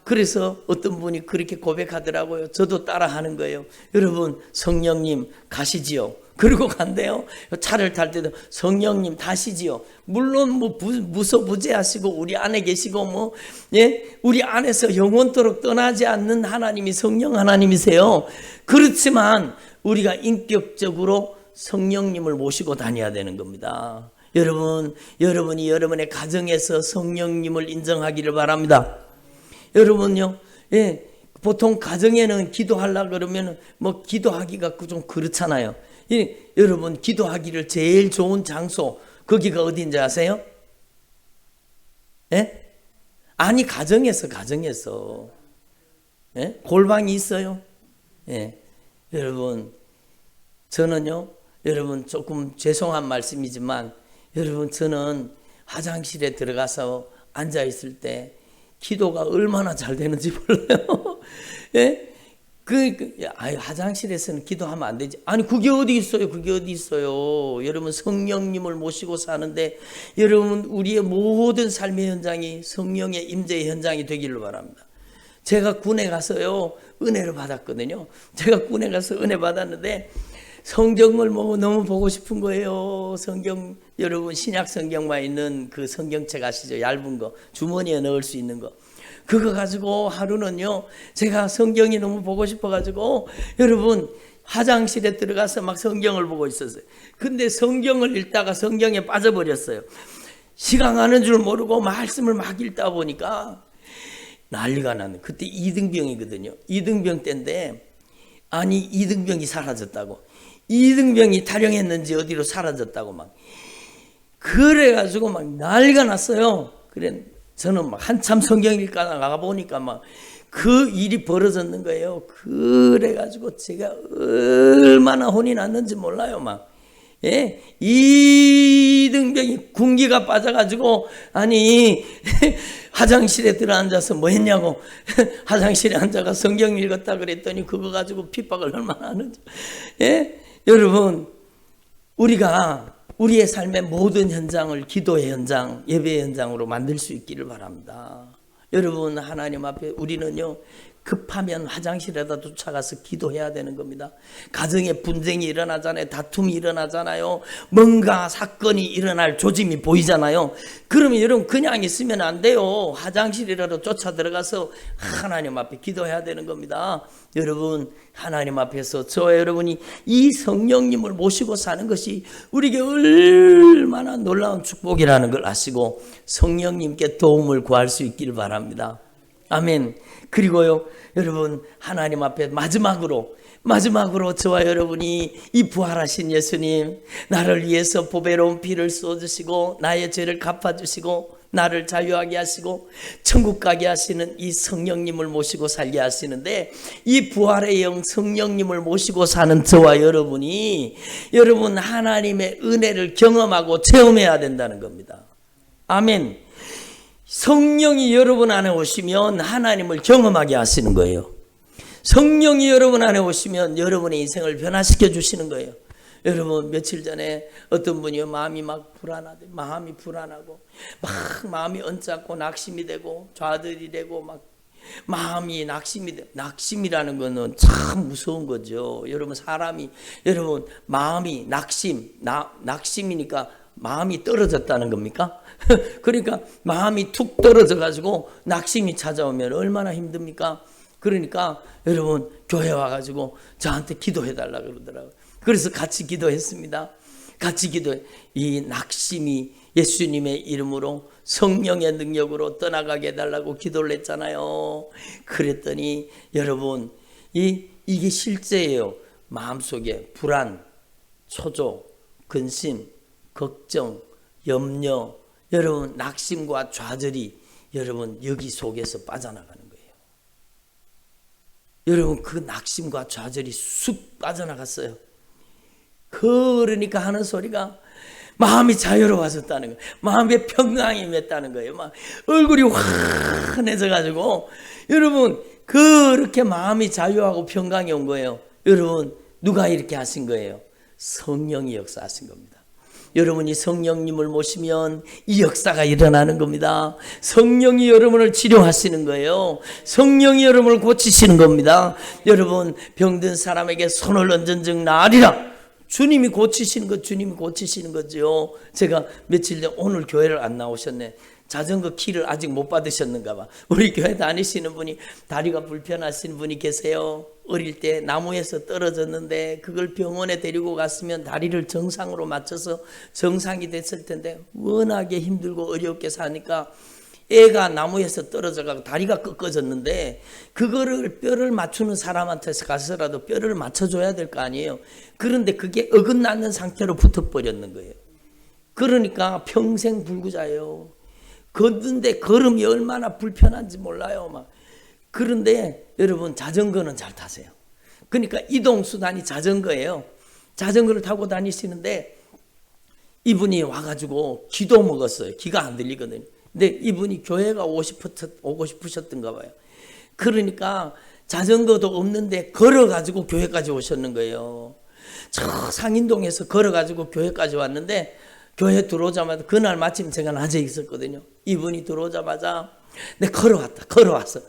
그래서 어떤 분이 그렇게 고백하더라고요. 저도 따라하는 거예요. 여러분, 성령님 가시지요. 그러고 간대요. 차를 탈 때도 성령님 타시지요. 물론 뭐 무소부재하시고 우리 안에 계시고 우리 안에서 영원토록 떠나지 않는 하나님이 성령 하나님이세요. 그렇지만 우리가 인격적으로 성령님을 모시고 다녀야 되는 겁니다. 여러분이 여러분의 가정에서 성령님을 인정하기를 바랍니다. 여러분요, 예, 보통 가정에는 기도하려고 그러면 기도하기가 좀 그렇잖아요. 예, 여러분, 기도하기를 제일 좋은 장소, 거기가 어딘지 아세요? 예? 아니, 가정에서. 예? 골방이 있어요. 예. 여러분, 저는요, 여러분 조금 죄송한 말씀이지만 여러분, 저는 화장실에 들어가서 앉아 있을 때 기도가 얼마나 잘 되는지 몰라요. 예? 화장실에서는 기도하면 안 되지. 아니, 그게 어디 있어요? 그게 어디 있어요? 여러분, 성령님을 모시고 사는데, 여러분, 우리의 모든 삶의 현장이 성령의 임재의 현장이 되기를 바랍니다. 제가 군에 가서요, 은혜를 받았거든요. 제가 군에 가서 은혜 받았는데, 성경을 너무 보고 싶은 거예요. 성경, 여러분, 신약 성경만 있는 그 성경책 아시죠? 얇은 거, 주머니에 넣을 수 있는 거. 그거 가지고 하루는요, 제가 성경이 너무 보고 싶어가지고, 여러분, 화장실에 들어가서 막 성경을 보고 있었어요. 근데 성경을 읽다가 성경에 빠져버렸어요. 시간 가는 줄 모르고 말씀을 막 읽다 보니까 난리가 나는. 그때 이등병이거든요. 이등병 때인데, 아니, 이등병이 사라졌다고. 이등병이 탈영했는지 어디로 사라졌다고 막. 그래가지고 막 난리가 났어요. 그래. 저는 막 한참 성경 읽다가 나가보니까 막 그 일이 벌어졌는 거예요. 그래가지고 제가 얼마나 혼이 났는지 몰라요, 막. 예? 이등병이 군기가 빠져가지고, 아니, 화장실에 들어앉아서 뭐 했냐고. 화장실에 앉아가 성경 읽었다 그랬더니 그거 가지고 핍박을 얼마나 하는지. 예? 여러분, 우리가 우리의 삶의 모든 현장을 기도의 현장, 예배의 현장으로 만들 수 있기를 바랍니다. 여러분, 하나님 앞에 우리는요, 급하면 화장실에다 쫓아가서 기도해야 되는 겁니다. 가정에 분쟁이 일어나잖아요. 다툼이 일어나잖아요. 뭔가 사건이 일어날 조짐이 보이잖아요. 그러면 여러분, 그냥 있으면 안 돼요. 화장실이라도 쫓아 들어가서 하나님 앞에 기도해야 되는 겁니다. 여러분, 하나님 앞에서 저와 여러분이 이 성령님을 모시고 사는 것이 우리에게 얼마나 놀라운 축복이라는 걸 아시고 성령님께 도움을 구할 수 있기를 바랍니다. 아멘. 그리고요, 여러분, 하나님 앞에 마지막으로 저와 여러분이 이 부활하신 예수님, 나를 위해서 보배로운 피를 쏟으시고 나의 죄를 갚아주시고 나를 자유하게 하시고 천국 가게 하시는 이 성령님을 모시고 살게 하시는데, 이 부활의 영 성령님을 모시고 사는 저와 여러분이 여러분 하나님의 은혜를 경험하고 체험해야 된다는 겁니다. 아멘. 성령이 여러분 안에 오시면 하나님을 경험하게 하시는 거예요. 성령이 여러분 안에 오시면 여러분의 인생을 변화시켜 주시는 거예요. 여러분, 며칠 전에 어떤 분이요, 마음이 불안하고 막 마음이 얹잡고 낙심이 되고 좌절이 되고 막 마음이 낙심이 돼. 낙심이라는 거는 참 무서운 거죠. 여러분, 여러분 마음이 낙심이니까 마음이 떨어졌다는 겁니까? 그러니까 마음이 툭 떨어져 가지고 낙심이 찾아오면 얼마나 힘듭니까? 그러니까 여러분, 교회 와가지고 저한테 기도해 달라 그러더라고요. 그래서 같이 기도했습니다. 이 낙심이 예수님의 이름으로 성령의 능력으로 떠나가게 해달라고 기도를 했잖아요. 그랬더니 여러분, 이게 실제예요. 마음속에 불안, 초조, 근심, 걱정, 염려, 여러분 낙심과 좌절이 여러분 여기 속에서 빠져나가는 거예요. 여러분, 그 낙심과 좌절이 쑥 빠져나갔어요. 그러니까 하는 소리가 마음이 자유로워졌다는 거예요. 마음의 평강이 임했다는 거예요. 막 얼굴이 환해져 가지고 여러분, 그렇게 마음이 자유하고 평강이 온 거예요. 여러분, 누가 이렇게 하신 거예요? 성령이 역사하신 겁니다. 여러분이 성령님을 모시면 이 역사가 일어나는 겁니다. 성령이 여러분을 치료하시는 거예요. 성령이 여러분을 고치시는 겁니다. 여러분, 병든 사람에게 손을 얹은 즉 나으리라. 주님이 고치시는 거죠. 제가 며칠 전, 오늘 교회를 안 나오셨네. 자전거 키를 아직 못 받으셨는가 봐. 우리 교회 다니시는 분이, 다리가 불편하신 분이 계세요. 어릴 때 나무에서 떨어졌는데 그걸 병원에 데리고 갔으면 다리를 정상으로 맞춰서 정상이 됐을 텐데 워낙에 힘들고 어렵게 사니까 애가 나무에서 떨어져가고 다리가 꺾어졌는데 그거를 뼈를 맞추는 사람한테 가서라도 뼈를 맞춰줘야 될 거 아니에요. 그런데 그게 어긋나는 상태로 붙어버렸는 거예요. 그러니까 평생 불구자예요. 걷는데 걸음이 얼마나 불편한지 몰라요. 막. 그런데 여러분, 자전거는 잘 타세요. 그러니까 이동수단이 자전거예요. 자전거를 타고 다니시는데 이분이 와가지고 기도 먹었어요. 귀가 안 들리거든요. 근데 이분이 교회가 오고 싶으셨던가 봐요. 그러니까 자전거도 없는데 걸어가지고 교회까지 오셨는 거예요. 저 상인동에서 걸어가지고 교회까지 왔는데, 교회 들어오자마자, 그날 마침 제가 낮에 있었거든요. 이분이 들어오자마자 내 걸어왔어.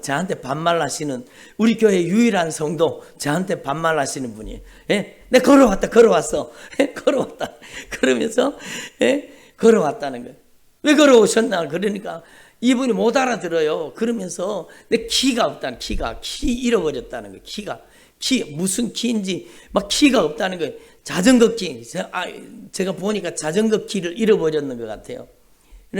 저한테 반말하시는, 우리 교회 유일한 성도, 저한테 반말하시는 분이에요. 예? 내 걸어왔어. 예? 걸어왔다. 그러면서, 예? 걸어왔다는 거예요. 왜 걸어오셨나? 그러니까 이분이 못 알아들어요. 그러면서 내 키가 없다는, 키 잃어버렸다는 거예요. 무슨 키인지 막 키가 없다는 거예요. 자전거 키. 제가 보니까 자전거 키를 잃어버렸는 것 같아요.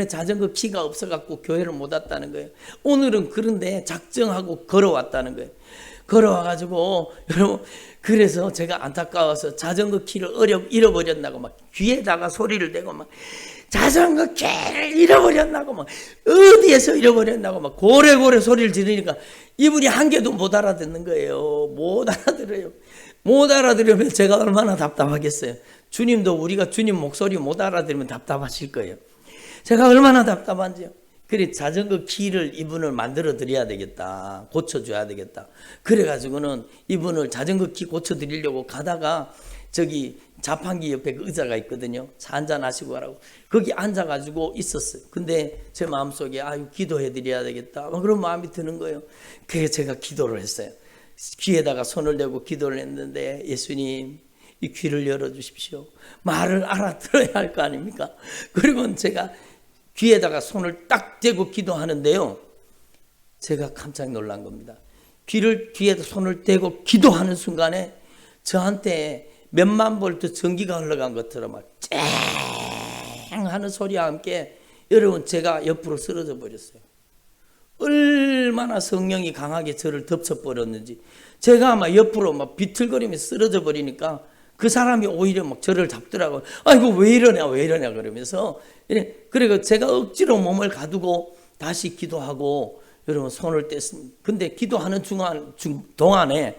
자전거 키가 없어갖고 교회를 못 왔다는 거예요. 오늘은 그런데 작정하고 걸어왔다는 거예요. 걸어와가지고, 여러분, 그래서 제가 안타까워서 자전거 키를 잃어버렸나고 막 귀에다가 소리를 대고 막, 자전거 키를 잃어버렸나고 막, 어디에서 잃어버렸나고 막 고래고래 소리를 지르니까 이분이 한 개도 못 알아듣는 거예요. 못 알아들어요. 못 알아들으면 제가 얼마나 답답하겠어요. 주님도 우리가 주님 목소리 못 알아들으면 답답하실 거예요. 제가 얼마나 답답한지요. 그래, 자전거 키를 이분을 만들어 드려야 되겠다. 고쳐줘야 되겠다. 그래가지고는 이분을 자전거 키 고쳐드리려고 가다가 저기 자판기 옆에 그 의자가 있거든요. 차 한잔 하시고 가라고. 거기 앉아가지고 있었어요. 근데 제 마음속에 기도해 드려야 되겠다. 그런 마음이 드는 거예요. 그래서 제가 기도를 했어요. 귀에다가 손을 대고 기도를 했는데, 예수님, 이 귀를 열어주십시오. 말을 알아들어야 할 거 아닙니까? 그리고 제가 귀에다가 손을 딱 대고 기도하는데요, 제가 깜짝 놀란 겁니다. 귀에다 손을 대고 기도하는 순간에 저한테 몇만 볼트 전기가 흘러간 것처럼 막 쨍 하는 소리와 함께, 여러분, 제가 옆으로 쓰러져 버렸어요. 얼마나 성령이 강하게 저를 덮쳐버렸는지. 제가 아마 옆으로 막 비틀거리며 쓰러져 버리니까 그 사람이 오히려 막 저를 잡더라고요. 이거 왜 이러냐 그러면서. 그리고 제가 억지로 몸을 가두고 다시 기도하고, 여러분, 손을 뗐습니다. 근데 기도하는 동안에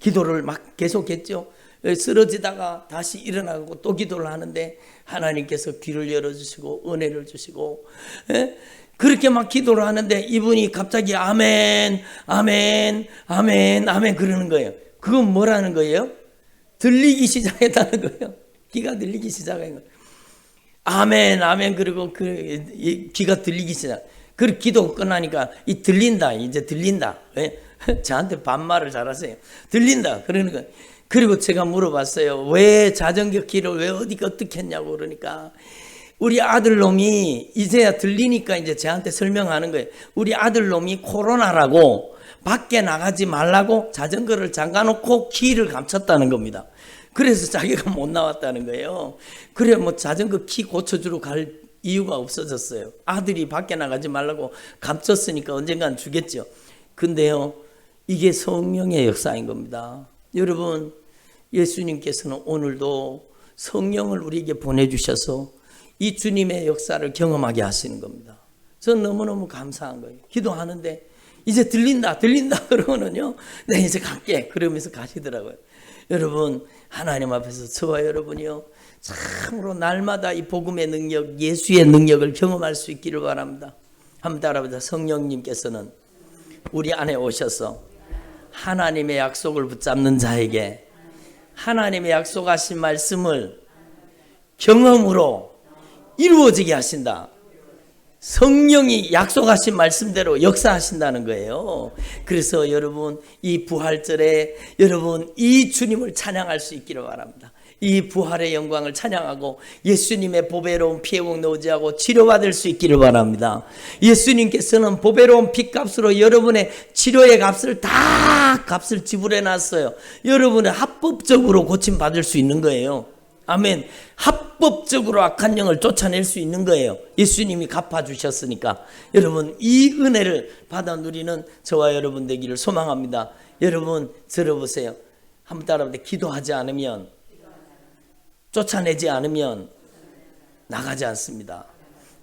기도를 막 계속했죠. 쓰러지다가 다시 일어나고 또 기도를 하는데, 하나님께서 귀를 열어주시고 은혜를 주시고, 그렇게 막 기도를 하는데 이분이 갑자기 아멘 그러는 거예요. 그건 뭐라는 거예요? 들리기 시작했다는 거예요. 귀가 들리기 시작한 거예요. 아멘 그리고 귀가 들리기 시작. 그 기도 끝나니까 이제 들린다. 저한테 반말을 잘하세요. 들린다 그러는 거예요. 그리고 제가 물어봤어요. 왜 자전거 키를 왜 어떻게 했냐고. 그러니까 우리 아들놈이 이제야 들리니까 이제 저한테 설명하는 거예요. 우리 아들놈이 코로나라고 밖에 나가지 말라고 자전거를 잠가놓고 키를 감췄다는 겁니다. 그래서 자기가 못 나왔다는 거예요. 그래, 자전거 키 고쳐주러 갈 이유가 없어졌어요. 아들이 밖에 나가지 말라고 감췄으니까 언젠간 주겠죠. 근데요, 이게 성령의 역사인 겁니다. 여러분, 예수님께서는 오늘도 성령을 우리에게 보내주셔서 이 주님의 역사를 경험하게 하시는 겁니다. 저는 너무너무 감사한 거예요. 기도하는데 이제 들린다 그러면요, 네, 이제 갈게 그러면서 가시더라고요. 여러분, 하나님 앞에서 저와 여러분이요, 참으로 날마다 이 복음의 능력, 예수의 능력을 경험할 수 있기를 바랍니다. 한번 따라보자. 성령님께서는 우리 안에 오셔서 하나님의 약속을 붙잡는 자에게 하나님의 약속하신 말씀을 경험으로 이루어지게 하신다. 성령이 약속하신 말씀대로 역사하신다는 거예요. 그래서 여러분, 이 부활절에 여러분 이 주님을 찬양할 수 있기를 바랍니다. 이 부활의 영광을 찬양하고 예수님의 보배로운 피에 녹지하고 치료받을 수 있기를 바랍니다. 예수님께서는 보배로운 피값으로 여러분의 치료의 값을 지불해 놨어요. 여러분의 합법적으로 고침받을 수 있는 거예요. 아멘. 합법적으로 악한 영을 쫓아낼 수 있는 거예요. 예수님이 갚아주셨으니까. 여러분, 이 은혜를 받아 누리는 저와 여러분 되기를 소망합니다. 여러분, 들어보세요. 한번 따라해보세요. 기도하지 않으면, 쫓아내지 않으면 나가지 않습니다.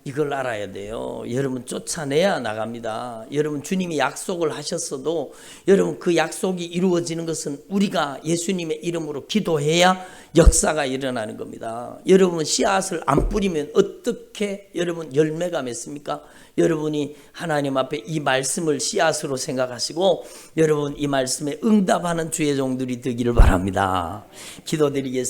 이걸 알아야 돼요. 여러분 쫓아내야 나갑니다. 여러분 주님이 약속을 하셨어도 여러분 그 약속이 이루어지는 것은 우리가 예수님의 이름으로 기도해야 역사가 일어나는 겁니다. 여러분 씨앗을 안 뿌리면 어떻게 여러분 열매가 맺습니까? 여러분이 하나님 앞에 이 말씀을 씨앗으로 생각하시고 여러분 이 말씀에 응답하는 주의 종들이 되기를 바랍니다. 기도드리겠습니다.